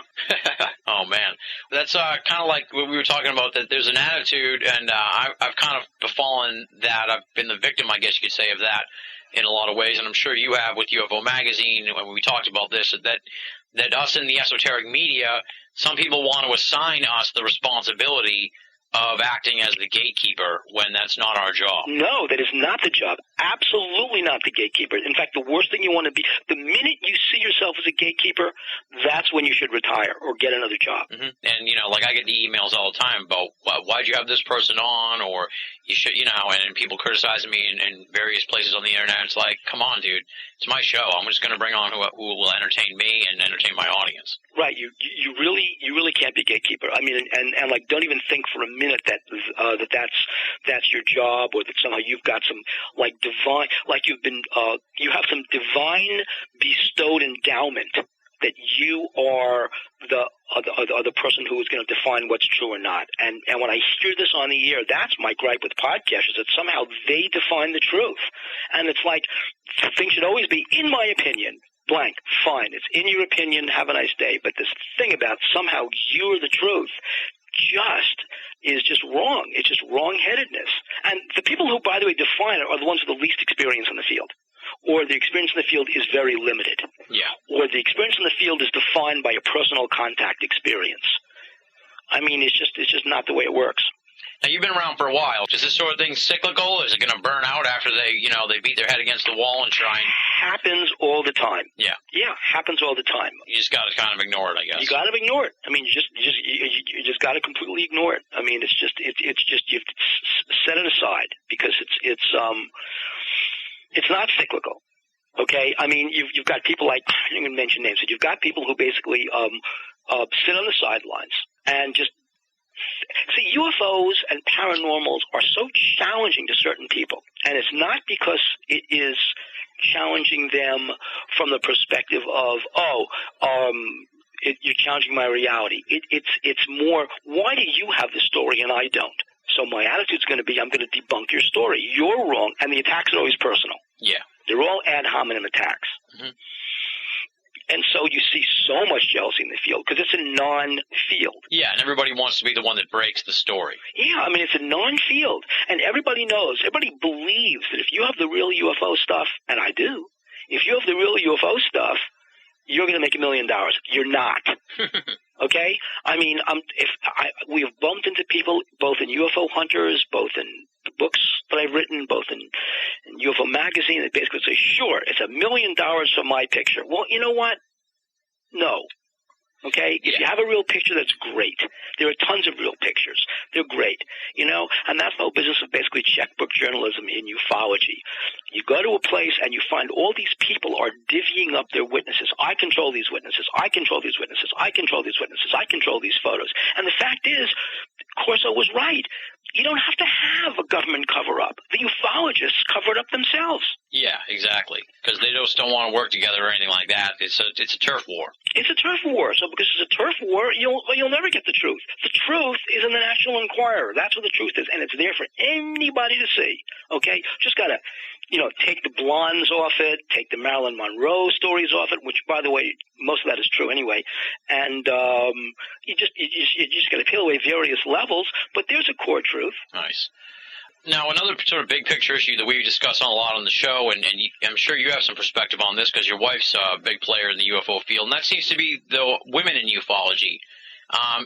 Oh, man. That's kind of like what we were talking about, that there's an attitude, and I've kind of befallen that. I've been the victim, I guess you could say, of that in a lot of ways, and I'm sure you have with UFO Magazine when we talked about this, that us in the esoteric media, some people want to assign us the responsibility of acting as the gatekeeper when that's not our job. No, that is not the job. Absolutely not the gatekeeper. In fact, the worst thing you want to be, the minute you see yourself as a gatekeeper, that's when you should retire or get another job. Mm-hmm. And, I get the emails all the time about, why'd you have this person on, or you should, and people criticizing me in various places on the internet. It's like, come on, dude. It's my show. I'm just going to bring on who will entertain me and entertain my audience. Right. You really can't be a gatekeeper. I mean, and don't even think for a minute that's your job, or that somehow you've got some divine, you have some divine bestowed endowment that you are the person who is going to define what's true or not. And when I hear this on the air, that's my gripe with podcasters, that somehow they define the truth. And it's like, things should always be, in my opinion, blank, fine. It's in your opinion, have a nice day. But this thing about somehow you're the truth is just wrong. It's just wrong-headedness. And the people who, by the way, define it are the ones with the least experience in the field. Or the experience in the field is very limited. Yeah. Or the experience in the field is defined by a personal contact experience. I mean, it's just not the way it works. Now, you've been around for a while. Is this sort of thing cyclical? Is it going to burn out after they beat their head against the wall and try and... Happens all the time. Yeah. Yeah, happens all the time. You just got to kind of ignore it, I guess. You got to ignore it. I mean, you just got to completely ignore it. I mean, it's just you have to set it aside because it's not cyclical. Okay? I mean, you've got people like, I didn't even mention names, but you've got people who basically sit on the sidelines and just... See, UFOs and paranormals are so challenging to certain people, and it's not because it is challenging them from the perspective of, you're challenging my reality. It's more, why do you have the story and I don't? So my attitude's going to be, I'm going to debunk your story. You're wrong, and the attacks are always personal. Yeah. They're all ad hominem attacks. Mm-hmm. And so you see so much jealousy in the field because it's a non-field. Yeah, and everybody wants to be the one that breaks the story. Yeah, I mean, it's a non-field. And everybody knows, everybody believes that if you have the real UFO stuff, and I do, if you have the real UFO stuff, you're going to make $1 million. You're not. Okay? I mean, we have bumped into people both in UFO Hunters, both in the books that I've written, both in UFO Magazine, that basically say, sure, it's $1 million for my picture. Well, you know what? No. Okay? If you have a real picture, that's great. There are tons of real pictures. They're great. You know? And that's the whole business of basically checkbook journalism in ufology. You go to a place and you find all these people are divvying up their witnesses. I control these witnesses. I control these witnesses. I control these witnesses. I control these photos. And the fact is, Corso was right. You don't have to have a government cover-up. The ufologists cover it up themselves. Yeah, exactly. Because they just don't want to work together or anything like that. It's a turf war. It's a turf war. So because it's a turf war, you'll never get the truth. The truth is in the National Enquirer. That's what the truth is, and it's there for anybody to see. Okay, just gotta, take the blondes off it, take the Marilyn Monroe stories off it, which, by the way, most of that is true anyway. And you just got to peel away various levels, but there's a core truth. Nice. Now, another sort of big picture issue that we discuss a lot on the show, and I'm sure you have some perspective on this because your wife's a big player in the UFO field, and that seems to be the women in ufology.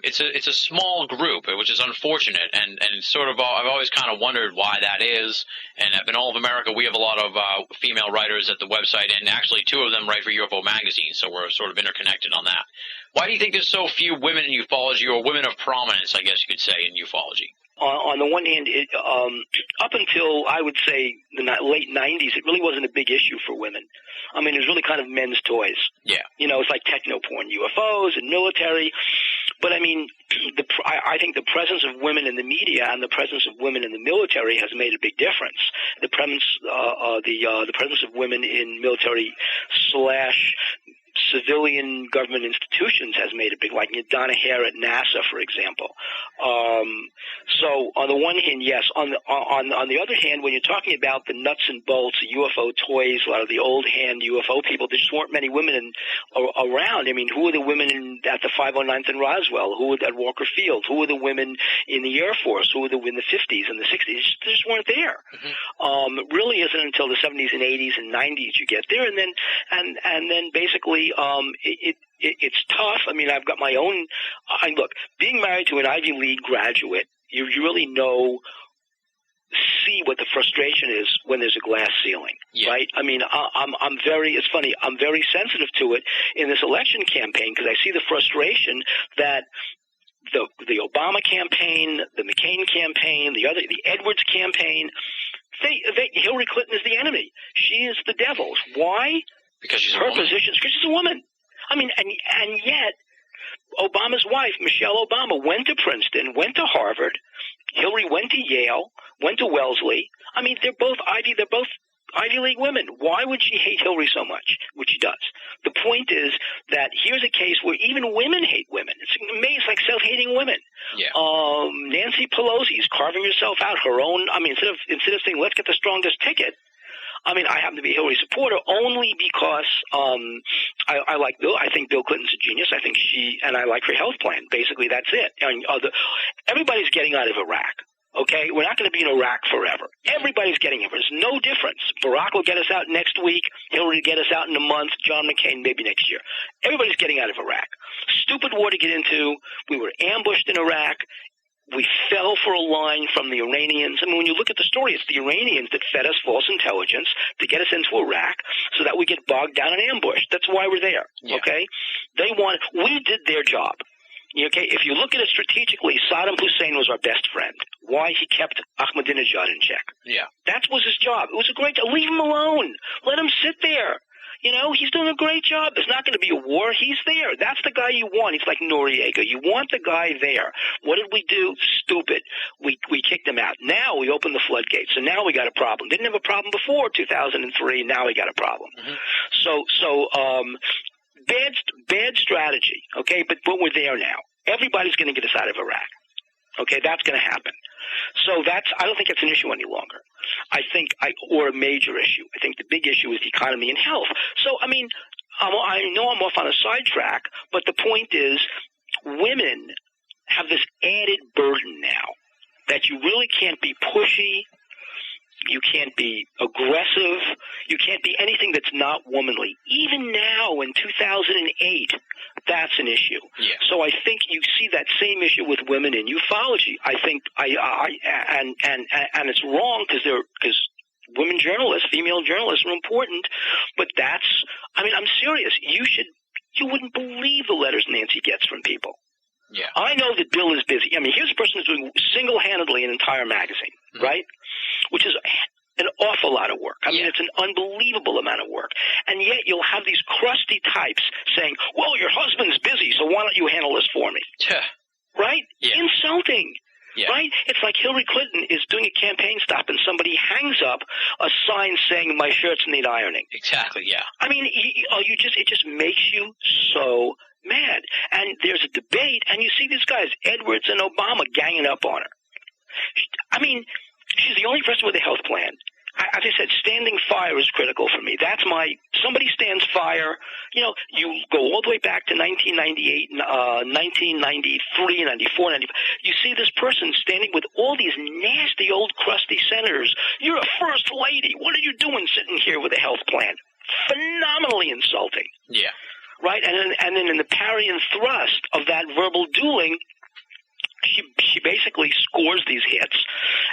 It's a small group, which is unfortunate, and sort of I've always kind of wondered why that is. And at Binnall of America, we have a lot of female writers at the website, and actually 2 of them write for UFO Magazine, so we're sort of interconnected on that. Why do you think there's so few women in ufology, or women of prominence, I guess you could say, in ufology? On the one hand, up until, I would say, the late 90s, it really wasn't a big issue for women. I mean, it was really kind of men's toys. Yeah. It's like techno-porn, UFOs and military. But, I mean, I think the presence of women in the media and the presence of women in the military has made a big difference. The presence of women in military / civilian government institutions has made a big, like Donna Hare at NASA, for example. So on the one hand, yes. On the other hand, when you're talking about the nuts and bolts, UFO toys, a lot of the old hand UFO people, there just weren't many women around. I mean, who were the women at the 509th and Roswell? Who were at Walker Field? Who were the women in the Air Force? Who were in the 50s and the 60s? They just weren't there. Mm-hmm. It really isn't until the 70s and 80s and 90s you get there, and then basically it's tough. I mean, I've got my own. Look, being married to an Ivy League graduate, you really see what the frustration is when there's a glass ceiling, right? I mean, I'm very. It's funny. I'm very sensitive to it in this election campaign because I see the frustration that the Obama campaign, the McCain campaign, the Edwards campaign. Hillary Clinton is the enemy. She is the devil. Why? Because she's her position. Because she's a woman. I mean, and yet Obama's wife, Michelle Obama, went to Princeton, went to Harvard. Hillary went to Yale, went to Wellesley. I mean, they're both Ivy League women. Why would she hate Hillary so much? Which she does. The point is that here's a case where even women hate women. It's amazing, like self-hating women. Yeah. Nancy Pelosi is carving herself out her own. I mean, instead of saying let's get the strongest ticket. I mean, I happen to be a Hillary supporter only because I like Bill. I think Bill Clinton's a genius. I think I like her health plan. Basically, that's it. And everybody's getting out of Iraq. Okay, we're not going to be in Iraq forever. Everybody's getting it. There's no difference. Barack will get us out next week. Hillary will get us out in a month. John McCain maybe next year. Everybody's getting out of Iraq. Stupid war to get into. We were ambushed in Iraq. We fell for a line from the Iranians. I mean, when you look at the story, it's the Iranians that fed us false intelligence to get us into Iraq so that we get bogged down and ambushed. That's why we're there, okay? We did their job. Okay, if you look at it strategically, Saddam Hussein was our best friend. Why? He kept Ahmadinejad in check. Yeah. That was his job. It was a great job. Leave him alone. Let him sit there. He's doing a great job. There's not going to be a war. He's there. That's the guy you want. He's like Noriega. You want the guy there. What did we do? Stupid. We kicked him out. Now we opened the floodgates. So now we got a problem. Didn't have a problem before 2003. Now we got a problem. Mm-hmm. So bad strategy. Okay, but we're there now. Everybody's going to get us out of Iraq. Okay, that's going to happen. So I don't think it's an issue any longer. Or a major issue. I think the big issue is the economy and health. So, I mean, I know I'm off on a sidetrack, but the point is women have this added burden now that you really can't be pushy You can't be aggressive. You can't be anything that's not womanly. Even now in 2008, that's an issue. Yeah. So I think you see that same issue with women in ufology. I think and it's wrong because women journalists, female journalists are important, but I'm serious. You wouldn't believe the letters Nancy gets from people. Yeah. I know that Bill is busy. I mean, here's a person who's doing single-handedly an entire magazine, right? Which is an awful lot of work. I mean, it's an unbelievable amount of work. And yet you'll have these crusty types saying, well, your husband's busy, so why don't you handle this for me? Right? Yeah. Insulting. Yeah. Right? It's like Hillary Clinton is doing a campaign stop and somebody hangs up a sign saying my shirts need ironing. Exactly, yeah. I mean, it just makes you so mad. And there's a debate, and you see these guys, Edwards and Obama, ganging up on her. I mean, she's the only person with a health plan. As I said, standing fire is critical for me. Somebody stands fire. You know, you go all the way back to 1998, 1993, 94, 95. You see this person standing with all these nasty old crusty senators. You're a first lady. What are you doing sitting here with a health plan? Phenomenally insulting. Yeah. Right? And then in the parry and thrust of that verbal dueling, she basically scores these hits,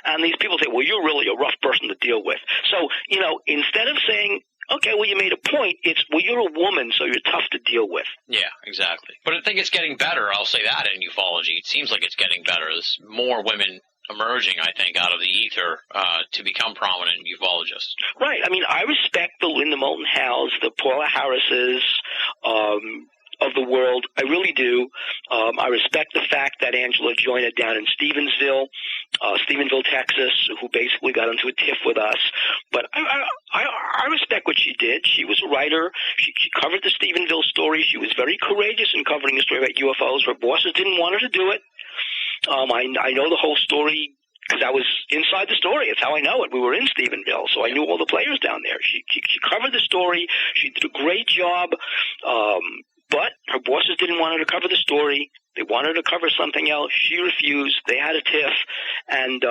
and these people say, well, you're really a rough person to deal with. So, you know, instead of saying, okay, well, you made a point, it's, well, you're a woman, so you're tough to deal with. Yeah, exactly. But I think it's getting better. I'll say that in ufology. It seems like it's getting better. There's more women emerging, I think, out of the ether to become prominent ufologists. Right. I mean, I respect the Linda Moulton Howes, the Paula Harrises, of the world. I really do. I respect the fact that Angela Joyner down in Stephenville, Texas, who basically got into a tiff with us. But I respect what she did. She was a writer. She covered the Stephenville story. She was very courageous in covering a story about UFOs. Her bosses didn't want her to do it. I know the whole story because I was inside the story. It's how I know it. We were in Stephenville, so I knew all the players down there. She covered the story. She did a great job. But her bosses didn't want her to cover the story. They wanted her to cover something else. She refused. They had a tiff. And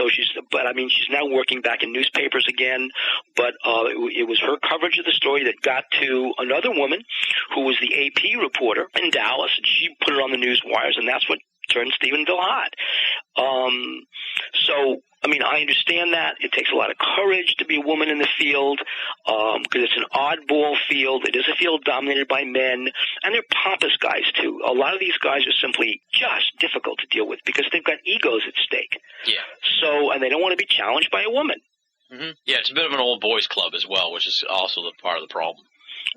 she's now working back in newspapers again. But it was her coverage of the story that got to another woman who was the AP reporter in Dallas. And she put it on the news wires, and that's what turned Stephenville hot. I understand that. It takes a lot of courage to be a woman in the field because it's an oddball field. It is a field dominated by men, and they're pompous guys, too. A lot of these guys are simply just difficult to deal with because they've got egos at stake. Yeah. And they don't want to be challenged by a woman. Mm-hmm. Yeah, it's a bit of an old boys club as well, which is also the part of the problem.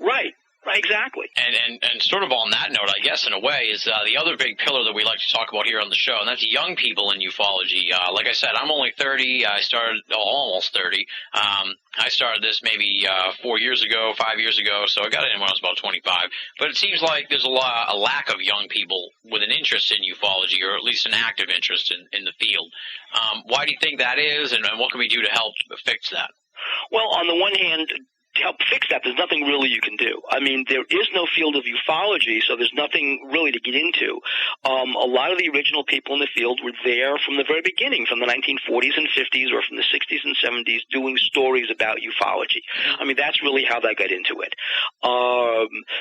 Right. Right, exactly. And sort of on that note, I guess, in a way, is the other big pillar that we like to talk about here on the show, and that's young people in ufology. Like I said, I'm only 30. I started almost 30. I started this maybe 4 years ago, 5 years ago, so I got in when I was about 25. But it seems like there's a lack of young people with an interest in ufology, or at least an active interest in the field. Why do you think that is, and what can we do to help fix that? Well, on the one hand, to help fix that, there's nothing really you can do. I mean, there is no field of ufology, so there's nothing really to get into. A lot of the original people in the field were there from the very beginning, from the 1940s and 50s or from the 60s and 70s, doing stories about ufology. I mean, that's really how they got into it.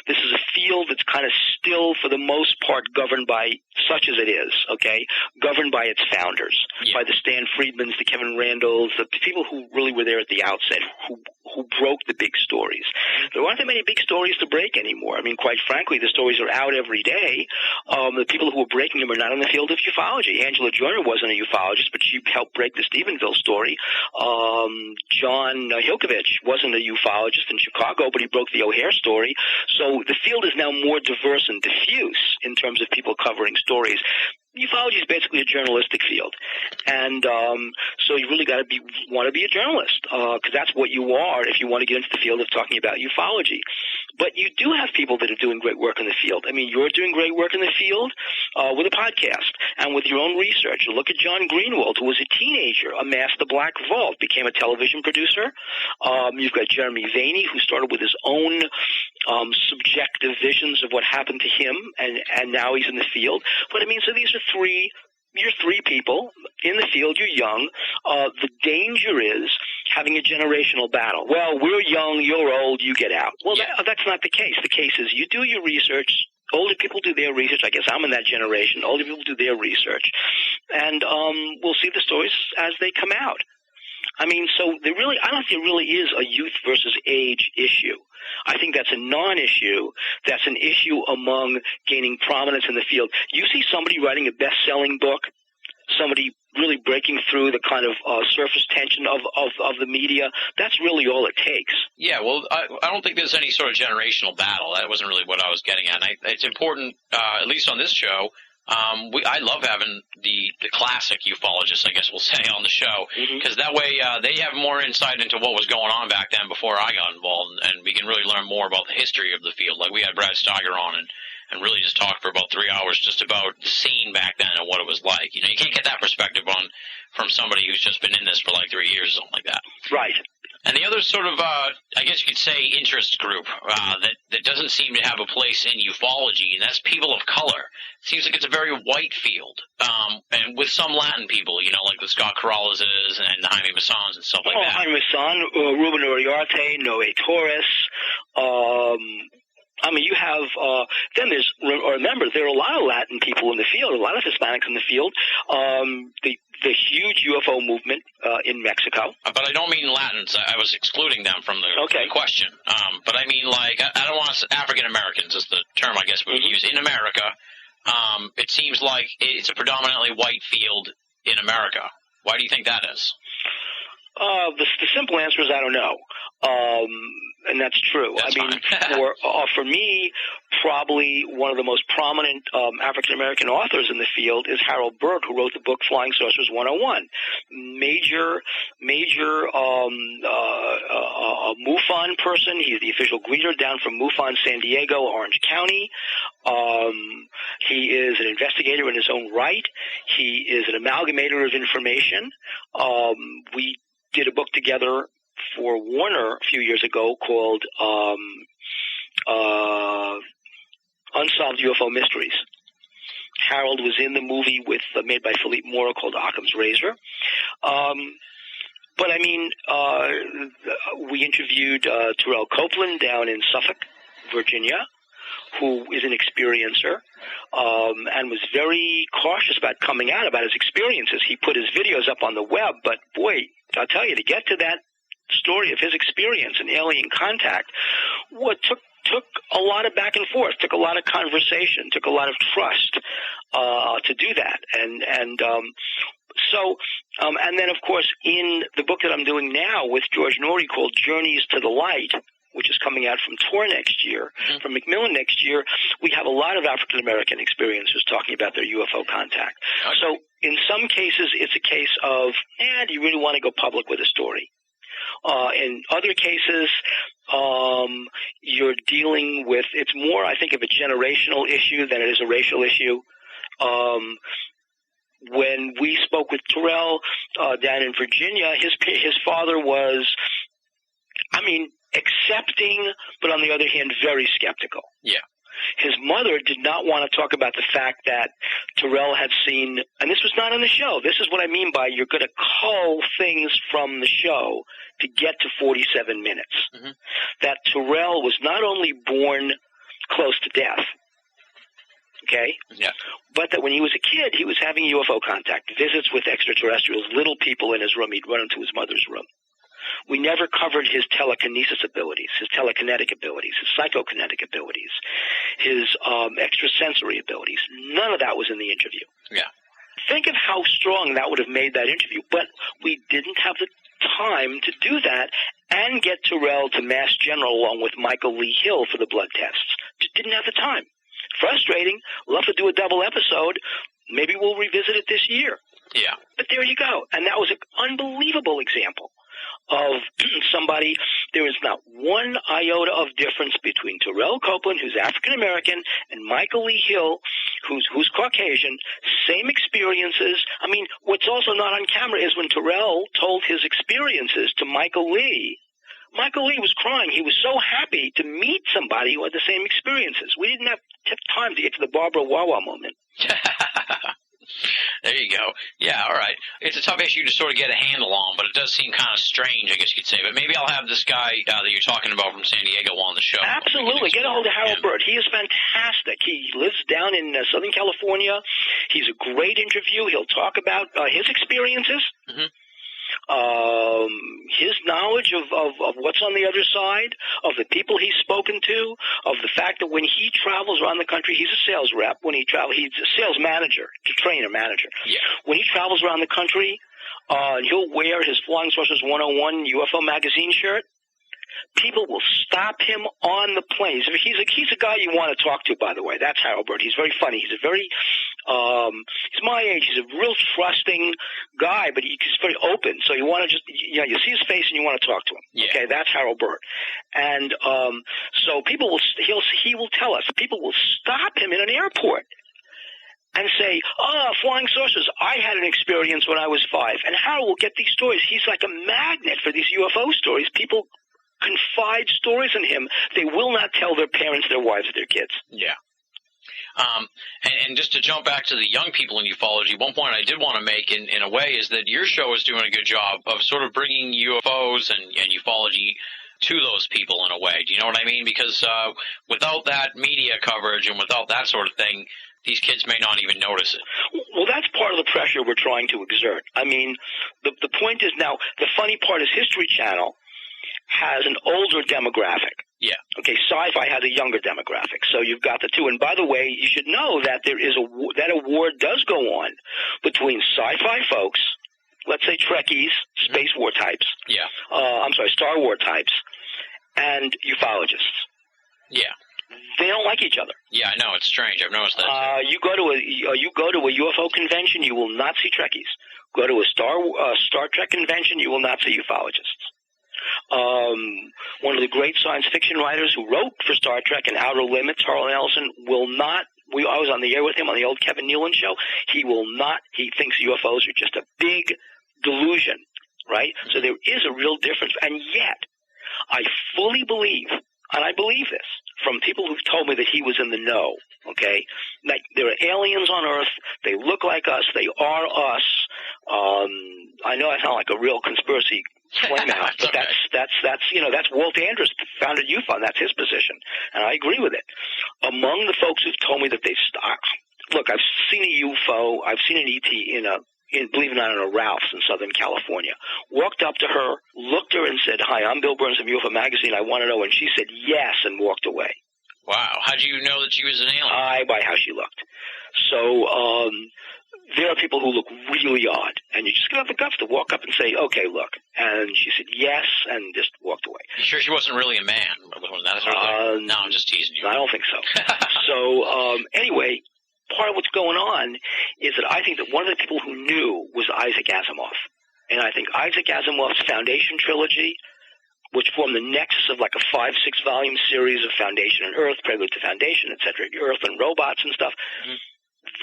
This is a field that's kind of still, for the most part, governed by, such as it is, okay, governed by its founders, by the Stan Friedmans, the Kevin Randalls, the people who really were there at the outset, who broke the big stories. There aren't that many big stories to break anymore. I mean, quite frankly, the stories are out every day. The people who are breaking them are not in the field of ufology. Angela Joyner wasn't a ufologist, but she helped break the Stephenville story. John Hilkovich wasn't a ufologist in Chicago, but he broke the O'Hare story. So the field is now more diverse and diffuse in terms of people covering stories. Ufology is basically a journalistic field, and so you really want to be a journalist because that's what you are if you want to get into the field of talking about ufology. But you do have people that are doing great work in the field. I mean, you're doing great work in the field with a podcast and with your own research. Look at John Greenwald, who was a teenager, amassed the Black Vault, became a television producer. You've got Jeremy Vaney, who started with his own subjective visions of what happened to him, and now he's in the field. But I mean, so these are three you're three people in the field, you're young. The danger is having a generational battle. Well, we're young, you're old, you get out. Well, that's not the case. The case is you do your research. Older people do their research. I guess I'm in that generation. Older people do their research. And we'll see the stories as they come out. I mean, so I don't think there really is a youth versus age issue. I think that's a non-issue. That's an issue among gaining prominence in the field. You see somebody writing a best-selling book, somebody really breaking through the kind of surface tension of the media. That's really all it takes. Yeah, well, I don't think there's any sort of generational battle. That wasn't really what I was getting at. It's important, at least on this show. I love having the classic ufologists, I guess we'll say, on the show, because that way they have more insight into what was going on back then before I got involved, and we can really learn more about the history of the field. Like we had Brad Steiger on and really just talked for about 3 hours just about the scene back then and what it was like. You know, you can't get that perspective from somebody who's just been in this for like 3 years or something like that. Right. And the other sort of, I guess you could say, interest group that doesn't seem to have a place in ufology, and that's people of color. It seems like it's a very white field, and with some Latin people, you know, like the Scott Corrales and the Jaime Massans and stuff like that. Jaime Masson, Ruben Uriarte, Noé Torres. I mean, you have, then there's, remember, there are a lot of Latin people in the field, a lot of Hispanics in the field. The huge UFO movement in Mexico. But I don't mean Latins. I was excluding them from the question. But I mean, like, I don't want to say African Americans is the term I guess we would use. In America, it seems like it's a predominantly white field in America. Why do you think that is? The simple answer is I don't know. And that's true. That's for me, probably one of the most prominent African-American authors in the field is Harold Burke, who wrote the book Flying Saucers 101. Major MUFON person. He's the official greeter down from MUFON San Diego, Orange County. He is an investigator in his own right. He is an amalgamator of information. We did a book together for Warner a few years ago called Unsolved UFO Mysteries. Harold was in the movie made by Philippe Mora called Occam's Razor. But I mean, we interviewed Terrell Copeland down in Suffolk, Virginia, who is an experiencer, and was very cautious about coming out about his experiences. He put his videos up on the web, but boy, I'll tell you, to get to that story of his experience in alien contact, took a lot of back and forth, took a lot of conversation, took a lot of trust to do that. And then, of course, in the book that I'm doing now with George Norrie called Journeys to the Light, which is coming out from Tor next year, from Macmillan next year, we have a lot of African-American experiencers talking about their UFO contact. Okay. So in some cases, it's a case of, do you really want to go public with a story? In other cases, you're dealing with, it's more, I think, of a generational issue than it is a racial issue. When we spoke with Terrell down in Virginia, his father was, accepting, but on the other hand, very skeptical. Yeah. His mother did not want to talk about the fact that Terrell had seen, and this was not on the show. This is what I mean by you're going to cull things from the show to get to 47 minutes. Mm-hmm. That Terrell was not only born close to death, okay? Yeah. But that when he was a kid, he was having UFO contact, visits with extraterrestrials, little people in his room. He'd run into his mother's room. We never covered his telekinesis abilities, his telekinetic abilities, his psychokinetic abilities, his extrasensory abilities. None of that was in the interview. Yeah. Think of how strong that would have made that interview, but we didn't have the time to do that and get Terrell to Mass General along with Michael Lee Hill for the blood tests. Just didn't have the time. Frustrating. We'll have to do a double episode. Maybe we'll revisit it this year. Yeah. But there you go. And that was an unbelievable example of somebody. There is not one iota of difference between Terrell Copeland, who's African-American, and Michael Lee Hill, who's Caucasian, same experiences. I mean, what's also not on camera is when Terrell told his experiences to Michael Lee was crying. He was so happy to meet somebody who had the same experiences. We didn't have time to get to the Barbara Wawa moment. There There you go. Yeah, all right. It's a tough issue to sort of get a handle on, but it does seem kind of strange, I guess you could say. But maybe I'll have this guy that you're talking about from San Diego on the show. Absolutely. Get a hold of Harold Bird. He is fantastic. He lives down in Southern California. He's a great interview. He'll talk about his experiences. Mm-hmm. His knowledge of what's on the other side, of the people he's spoken to, of the fact that when he travels around the country, he's a sales rep. When he travels, he's a sales manager, trainer manager. Yeah. When he travels around the country, he'll wear his Flying Saucers 101 UFO Magazine shirt. People will stop him on the planes. He's a guy you want to talk to, by the way. That's Harold Bird. He's very funny. He's a very, he's my age. He's a real trusting guy, but he's very open. So you want to just, you see his face and you want to talk to him. Yeah. Okay, that's Harold Bird. And so people will, he will tell us, people will stop him in an airport and say, flying saucers, I had an experience when I was 5. And Harold will get these stories. He's like a magnet for these UFO stories. People confide stories in him. They will not tell their parents, their wives, their kids. Yeah. And just to jump back to the young people in ufology, one point I did want to make in a way is that your show is doing a good job of sort of bringing UFOs and ufology to those people in a way. Do you know what I mean? Because without that media coverage and without that sort of thing, these kids may not even notice it. Well, that's part of the pressure we're trying to exert. I mean, the point is now, the funny part is History Channel has an older demographic. Yeah. Okay, Sci-Fi has a younger demographic. So you've got the two. And by the way, you should know that there is that award does go on between Sci-Fi folks, let's say Trekkies, space war types. Yeah. Star War types, and ufologists. Yeah. They don't like each other. Yeah, I know. It's strange. I've noticed that. You go to a UFO convention, you will not see Trekkies. Go to a Star Trek convention, you will not see ufologists. One of the great science fiction writers who wrote for Star Trek and Outer Limits, Harlan Ellison, will not. I was on the air with him on the old Kevin Nealon show. He will not. He thinks UFOs are just a big delusion, right? Mm-hmm. So there is a real difference. And yet, I fully believe, and I believe this from people who've told me that he was in the know, okay? Like, there are aliens on Earth. They look like us. They are us. I know I sound like a real conspiracy flame out, but that's Walt Andrus founded UFO, and that's his position, and I agree with it. Among the folks who've told me that look, I've seen a UFO, I've seen an ET believe it or not, in a Ralph's in Southern California. Walked up to her, looked her, and said, "Hi, I'm Bill Birnes of UFO Magazine. I want to know." And she said yes, and walked away. Wow. How did you know that she was an alien? By how she looked. So there are people who look really odd, and you just got to have the guts to walk up and say, "Okay, look." And she said yes, and just walked away. You sure she wasn't really a man? No, I'm just teasing you. I don't think so. So anyway, part of what's going on is that I think that one of the people who knew was Isaac Asimov. And I think Isaac Asimov's Foundation trilogy, which formed the nexus of like a 5-6 volume series of Foundation and Earth, Prelude to Foundation, etc., Earth and robots and stuff,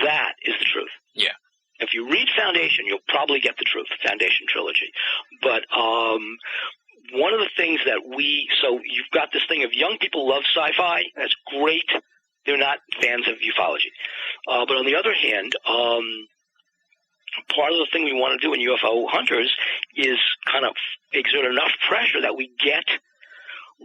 that is the truth. Yeah. If you read Foundation, you'll probably get the truth, Foundation trilogy. But one of the things that so you've got this thing of young people love sci-fi. That's great. They're not fans of ufology. But on the other hand, part of the thing we want to do in UFO Hunters is kind of exert enough pressure that we get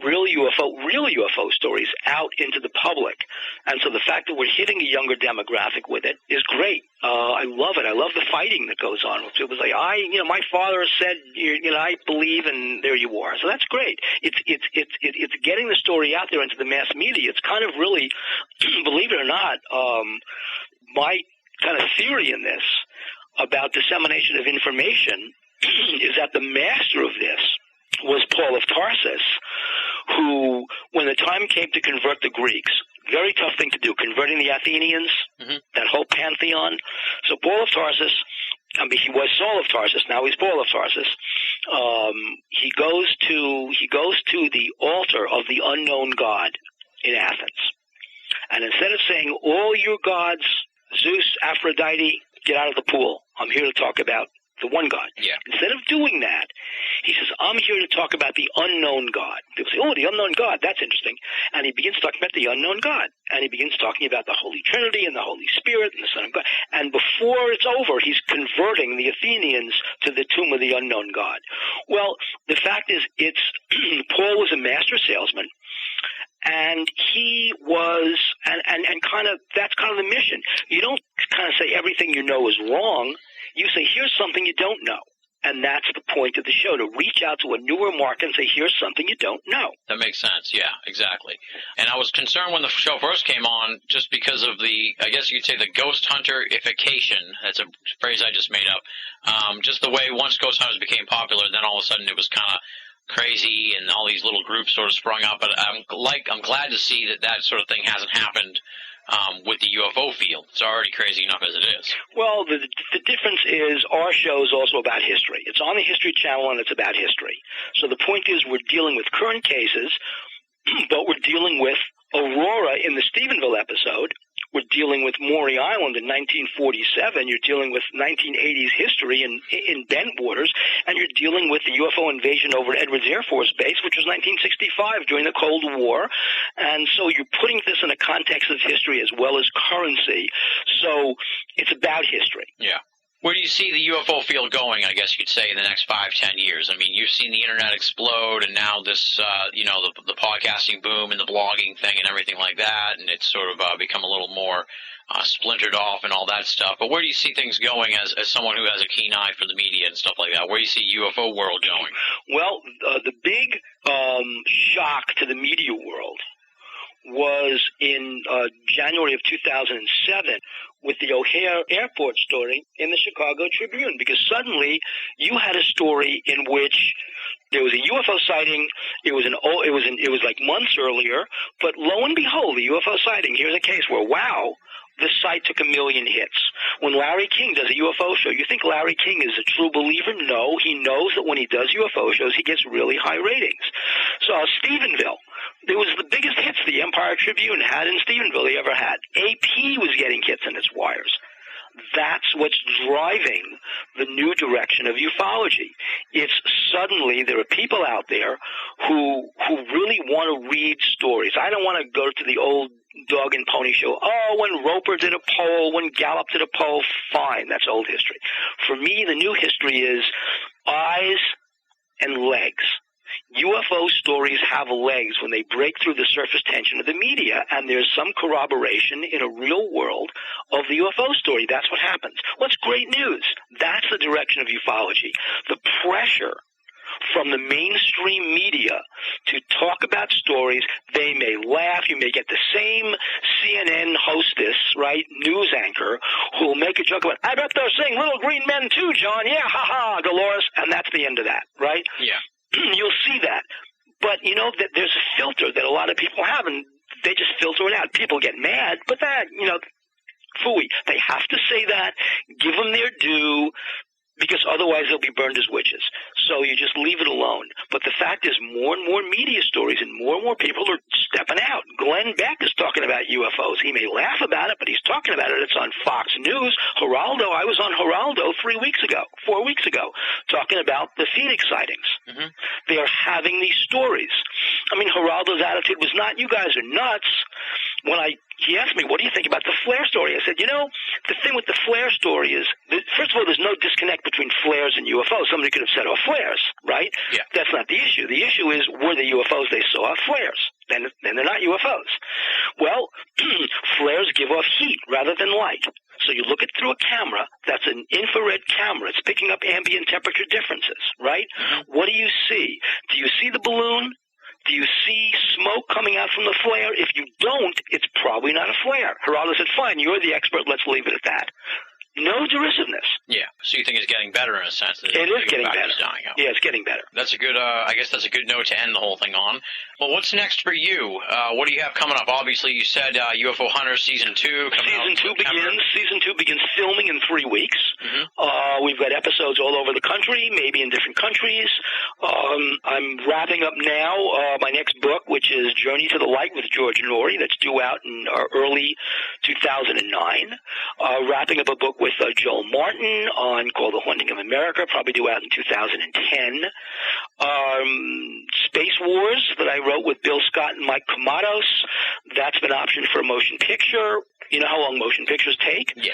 real UFO stories out into the public. And so the fact that we're hitting a younger demographic with it is great. I love it. I love the fighting that goes on. It was like, my father said, I believe, and there you are. So that's great. It's getting the story out there into the mass media. It's kind of really, believe it or not, my kind of theory in this about dissemination of information is that the master of this was Paul of Tarsus, who, when the time came to convert the Greeks, very tough thing to do, converting the Athenians, that whole pantheon. So Paul of Tarsus, he was Saul of Tarsus, now he's Paul of Tarsus. He goes to the altar of the unknown God in Athens. And instead of saying, all your gods, Zeus, Aphrodite, get out of the pool, I'm here to talk about the one God. Yeah. Instead of doing that, he says, I'm here to talk about the unknown God. People say, the unknown God, that's interesting. And he begins talking about the unknown God. And he begins talking about the Holy Trinity and the Holy Spirit and the Son of God. And And before it's over, he's converting the Athenians to the tomb of the unknown god. Well, the fact is, Paul was a master salesman. And he was, and kind of, that's kind of the mission. You don't kind of say everything you know is wrong. You say, here's something you don't know. And that's the point of the show, to reach out to a newer market and say, here's something you don't know. That makes sense. Yeah, exactly. And I was concerned when the show first came on just because of I guess you could say the ghost hunter-ification. That's a phrase I just made up. Just the way once ghost hunters became popular, then all of a sudden it was kind of crazy and all these little groups sort of sprung up. But I'm glad to see that sort of thing hasn't happened with the UFO field. It's already crazy enough as it is. Well, the difference is our show is also about history. It's on the History Channel, and it's about history. So the point is we're dealing with current cases, but we're dealing with Aurora in the Stephenville episode. We're dealing with Maury Island in 1947. You're dealing with 1980s history in Bentwaters, and you're dealing with the UFO invasion over Edwards Air Force Base, which was 1965 during the Cold War. And so you're putting this in a context of history as well as currency. So it's about history. Yeah. Where do you see the UFO field going, I guess you'd say, in the next 5-10 years? I mean, you've seen the internet explode, and now this, the podcasting boom and the blogging thing and everything like that, and it's sort of become a little more splintered off and all that stuff. But where do you see things going as someone who has a keen eye for the media and stuff like that? Where do you see UFO world going? Well, the big shock to the media world was in January of 2007 with the O'Hare Airport story in the Chicago Tribune, because suddenly you had a story in which there was a UFO sighting. It was like months earlier, but lo and behold, the UFO sighting. Here's a case where, wow, the site took 1 million hits. When Larry King does a UFO show, you think Larry King is a true believer? No, he knows that when he does UFO shows, he gets really high ratings. So Stephenville, there was the biggest hits the Empire Tribune had in Stephenville they ever had. AP was getting hits in its wires. That's what's driving the new direction of ufology. It's suddenly there are people out there who really want to read stories. I don't want to go to the old dog and pony show. Oh, when Roper did a poll, when Gallup did a poll, fine, that's old history. For me, the new history is eyes and legs. UFO stories have legs when they break through the surface tension of the media, and there's some corroboration in a real world of the UFO story. That's what happens. What's great news? That's the direction of ufology. The pressure from the mainstream media to talk about stories, they may laugh. You may get the same CNN hostess, right, news anchor, who will make a joke about, I bet they're seeing little green men too, John. Yeah, ha-ha, Dolores. And that's the end of that, right? Yeah. You'll see that. But you know that there's a filter that a lot of people have, and they just filter it out. People get mad, but that, phooey. They have to say that, give them their due, because otherwise they'll be burned as witches. So you just leave it alone. But the fact is, more and more media stories and more people are stepping out. Glenn Beck is talking about UFOs. He may laugh about it, but he's talking about it. It's on Fox News. Geraldo, I was on Geraldo 4 weeks ago, talking about the Phoenix sightings. Mm-hmm. They are having these stories. I mean, Geraldo's attitude was not, you guys are nuts. When he asked me, what do you think about the flare story? I said, the thing with the flare story is, first of all, there's no disconnect between flares and UFOs. Somebody could have said, flares, right? Yeah. That's not the issue. The issue is, were the UFOs they saw flares? Then they're not UFOs. Well, flares give off heat rather than light. So you look it through a camera, that's an infrared camera. It's picking up ambient temperature differences, right? Mm-hmm. What do you see? Do you see the balloon? Do you see smoke coming out from the flare? If you don't, it's probably not a flare. Geraldo said, fine, you're the expert, let's leave it at that. No derisiveness. Yeah. So you think it's getting better in a sense? That it is getting better. Yeah, it's getting better. That's a good, I guess that's a good note to end the whole thing on. Well, what's next for you? What do you have coming up? Obviously, you said UFO Hunters Season 2 coming out. Season 2 begins filming in 3 weeks. Mm-hmm. We've got episodes all over the country, maybe in different countries. I'm wrapping up now my next book, which is Journey to the Light with George Hoover. That's due out in early 2009. Wrapping up a book with Joel Martin called The Haunting of America, probably due out in 2010. Space Wars that I wrote with Bill Scott and Mike Kamados, that's been optioned for a motion picture. You know how long motion pictures take? Yeah.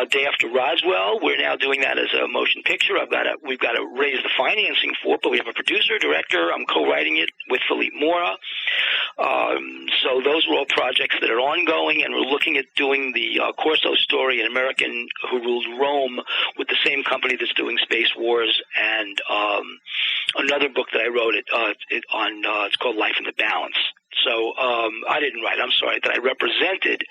Day After Roswell. We're now doing that as a motion picture. We've got to raise the financing for it, but we have a producer, director. I'm co-writing it with Philippe Mora. So those are all projects that are ongoing, and we're looking at doing the Corso story, an American who ruled Rome, with the same company that's doing Space Wars, and another book that I wrote it's called Life in the Balance. So I didn't write, I'm sorry, that I represented,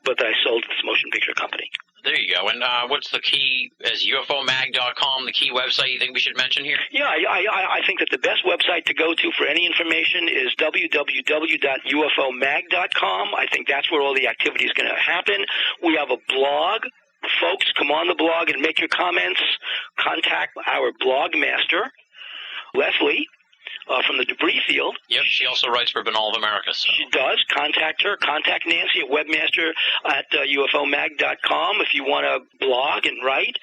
but that I sold to this motion picture company. There you go. And what's the key, is UFOMag.com the key website you think we should mention here? Yeah, I think that the best website to go to for any information is www.ufomag.com. I think that's where all the activity is going to happen. We have a blog. Folks, come on the blog and make your comments. Contact our blog master, Leslie, from the debris field. Yep, she also writes for Binnall of America. So. She does. Contact her. Contact Nancy at webmaster at ufomag.com if you want to blog and write.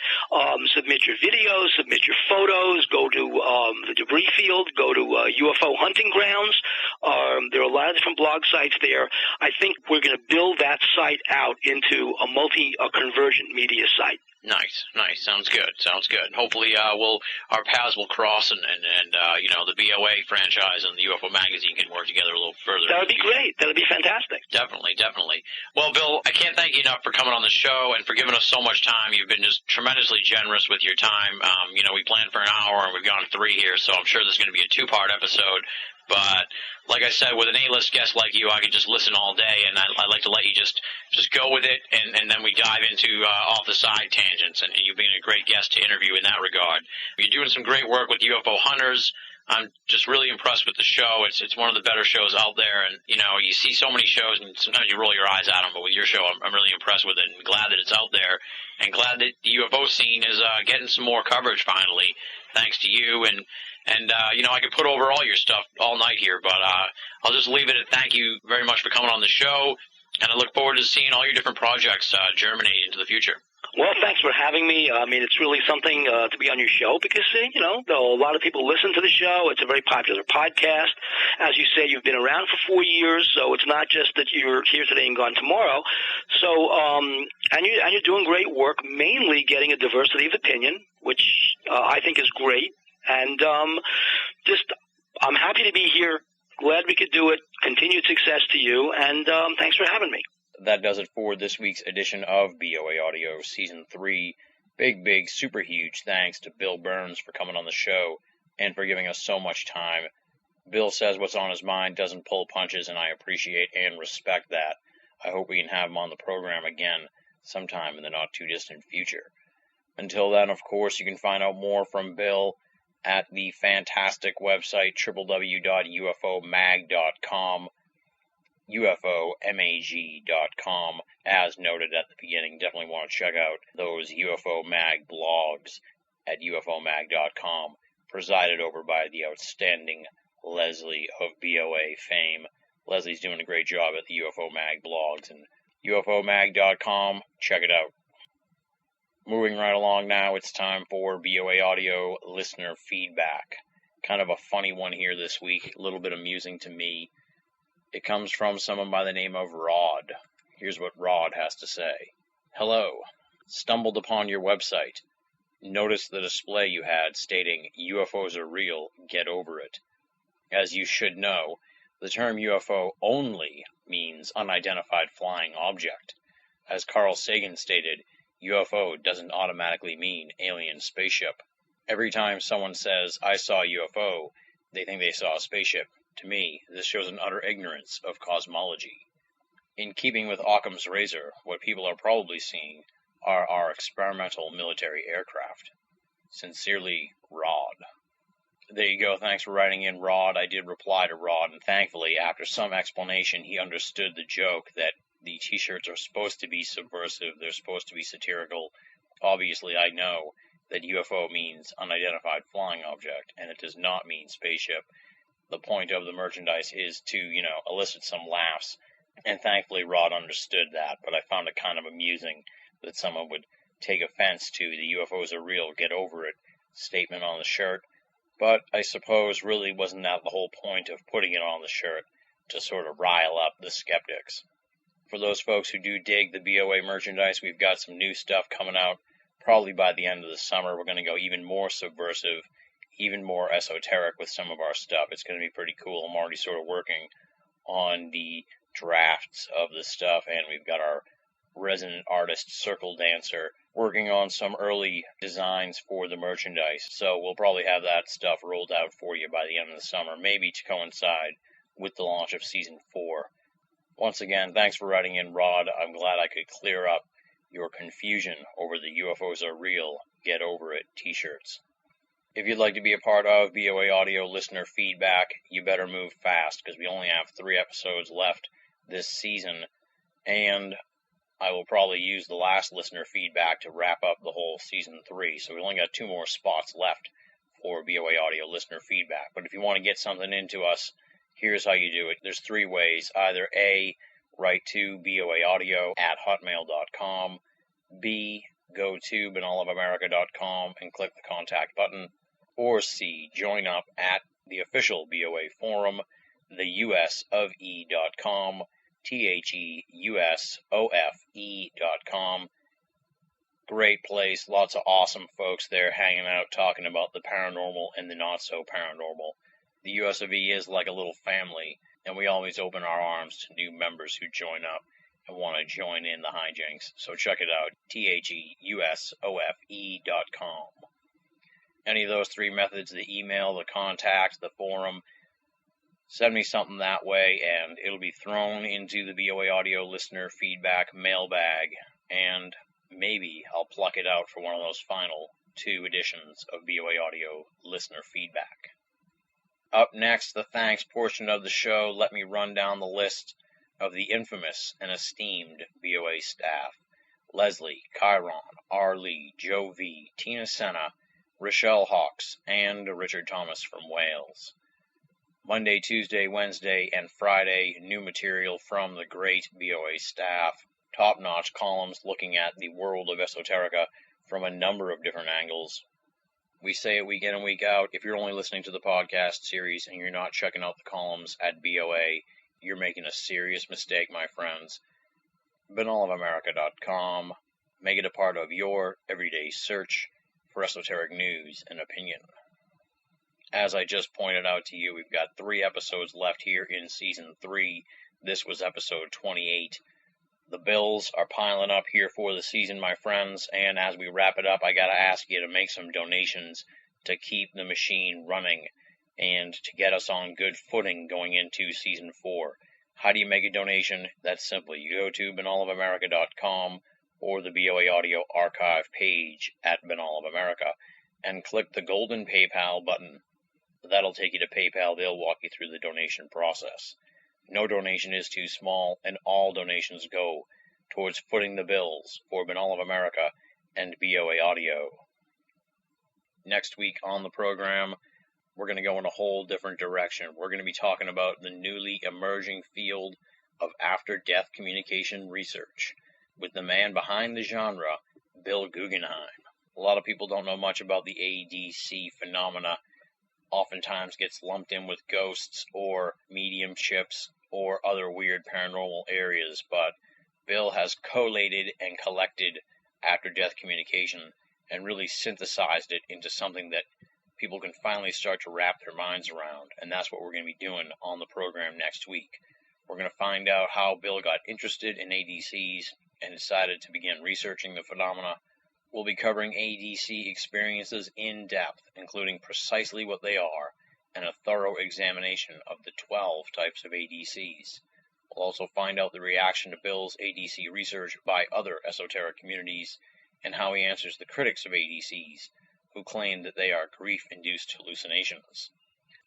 Submit your videos, submit your photos, go to the debris field, go to UFO hunting grounds. There are a lot of different blog sites there. I think we're going to build that site out into a convergent media site. Nice. Sounds good. Hopefully, our paths will cross, and the BOA franchise and the UFO Magazine can work together a little further. That would be great. That would be fantastic. Definitely. Well, Bill, I can't thank you enough for coming on the show and for giving us so much time. You've been just tremendously generous with your time. We planned for an hour, and we've gone 3 here, so I'm sure there's going to be a 2-part episode. But like I said, with an A-list guest like you, I could just listen all day, and I'd like to let you just go with it, and then we dive into off the side tangents. And you've been a great guest to interview in that regard. You're doing some great work with UFO hunters. I'm just really impressed with the show. It's one of the better shows out there, and you see so many shows, and sometimes you roll your eyes at them. But with your show, I'm really impressed with it, and glad that it's out there, and glad that the UFO scene is getting some more coverage finally, thanks to you. And I could put over all your stuff all night here, but I'll just leave it at thank you very much for coming on the show, and I look forward to seeing all your different projects germinate into the future. Well, thanks for having me. I mean, it's really something to be on your show because, a lot of people listen to the show. It's a very popular podcast. As you say, you've been around for 4 years, so it's not just that you're here today and gone tomorrow. So, and you're doing great work, mainly getting a diversity of opinion, which I think is great. And I'm happy to be here. Glad we could do it. Continued success to you, and thanks for having me. That does it for this week's edition of BOA Audio Season 3. Big, super huge thanks to Bill Birnes for coming on the show and for giving us so much time. Bill says what's on his mind, doesn't pull punches, and I appreciate and respect that. I hope we can have him on the program again sometime in the not-too-distant future. Until then, of course, you can find out more from Bill at the fantastic website www.ufomag.com, UFOMAG.com. As noted at the beginning, definitely want to check out those UFO Mag blogs at UFOMag.com, presided over by the outstanding Leslie of BOA fame. Leslie's doing a great job at the UFO Mag blogs, and UFOMag.com, check it out. Moving right along now, it's time for BOA Audio listener feedback. Kind of a funny one here this week, a little bit amusing to me. It comes from someone by the name of Rod. Here's what Rod has to say. Hello. Stumbled upon your website. Noticed the display you had stating, UFOs are real, get over it. As you should know, the term UFO only means unidentified flying object. As Carl Sagan stated, UFO doesn't automatically mean alien spaceship. Every time someone says, I saw a UFO, they think they saw a spaceship. To me, this shows an utter ignorance of cosmology. In keeping with Occam's razor, what people are probably seeing are our experimental military aircraft. Sincerely, Rod. There you go. Thanks for writing in, Rod. I did reply to Rod, and thankfully, after some explanation, he understood the joke that the t-shirts are supposed to be subversive, they're supposed to be satirical. Obviously, I know that UFO means unidentified flying object, and it does not mean spaceship. The point of the merchandise is to, elicit some laughs, and thankfully Rod understood that, but I found it kind of amusing that someone would take offense to the UFOs are real, get over it statement on the shirt, but I suppose really wasn't that the whole point of putting it on the shirt, to sort of rile up the skeptics. For those folks who do dig the BOA merchandise, we've got some new stuff coming out probably by the end of the summer. We're going to go even more subversive, even more esoteric with some of our stuff. It's going to be pretty cool. I'm already sort of working on the drafts of the stuff, and we've got our resident artist, Circle Dancer, working on some early designs for the merchandise. So we'll probably have that stuff rolled out for you by the end of the summer, maybe to coincide with the launch of Season 4. Once again, thanks for writing in, Rod. I'm glad I could clear up your confusion over the UFOs are real, get over it t-shirts. If you'd like to be a part of BOA Audio listener feedback, you better move fast, because we only have 3 episodes left this season, and I will probably use the last listener feedback to wrap up the whole Season 3, so we only got 2 more spots left for BOA Audio listener feedback. But if you want to get something into us, here's how you do it. There's 3 ways. Either A, write to boaaudio@hotmail.com, B, go to binnallofamerica.com and click the contact button, or C, join up at the official BOA forum, theusofE.com, theusofE.com. Great place, lots of awesome folks there hanging out, talking about the paranormal and the not-so-paranormal. The US of E is like a little family, and we always open our arms to new members who join up and want to join in the hijinks. So check it out, theusofE.com. Any of those 3 methods, the email, the contact, the forum, send me something that way, and it'll be thrown into the BOA Audio listener feedback mailbag, and maybe I'll pluck it out for one of those final 2 editions of BOA Audio listener feedback. Up next, the thanks portion of the show. Let me run down the list of the infamous and esteemed BOA staff: Leslie, Chiron, R. Lee, Joe V., Tina Senna, Rochelle Hawks, and Richard Thomas from Wales. Monday, Tuesday, Wednesday, and Friday, new material from the great BOA staff. Top-notch columns looking at the world of esoterica from a number of different angles. We say it week in and week out. If you're only listening to the podcast series and you're not checking out the columns at BOA, you're making a serious mistake, my friends. Binnallofamerica.com. Make it a part of your everyday search for esoteric news and opinion. As I just pointed out to you, we've got 3 episodes left here in Season 3. This was episode 28. The bills are piling up here for the season, my friends, and as we wrap it up, I got to ask you to make some donations to keep the machine running and to get us on good footing going into Season 4. How do you make a donation? That's simple. You go to binnallofamerica.com or the BOA Audio archive page at Binnall of America and click the golden PayPal button. That'll take you to PayPal. They'll walk you through the donation process. No donation is too small, and all donations go towards footing the bills for Binnall of America and BOA Audio. Next week on the program, we're going to go in a whole different direction. We're going to be talking about the newly emerging field of after-death communication research with the man behind the genre, Bill Guggenheim. A lot of people don't know much about the ADC phenomena. Oftentimes gets lumped in with ghosts or mediumships or other weird paranormal areas, but Bill has collated and collected after-death communication and really synthesized it into something that people can finally start to wrap their minds around, and that's what we're going to be doing on the program next week. We're going to find out how Bill got interested in ADCs and decided to begin researching the phenomena. We'll be covering ADC experiences in depth, including precisely what they are, and a thorough examination of the 12 types of ADCs. We'll also find out the reaction to Bill's ADC research by other esoteric communities, and how he answers the critics of ADCs, who claim that they are grief-induced hallucinations.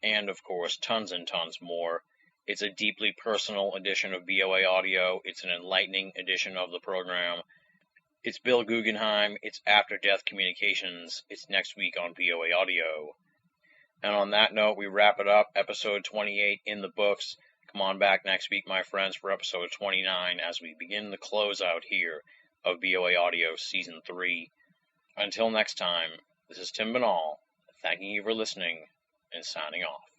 And, of course, tons and tons more. It's a deeply personal edition of BOA Audio. It's an enlightening edition of the program. It's Bill Guggenheim, it's After Death Communications, it's next week on BOA Audio. And on that note, we wrap it up, episode 28 in the books. Come on back next week, my friends, for episode 29 as we begin the closeout here of BOA Audio Season 3. Until next time, this is Tim Binnall, thanking you for listening and signing off.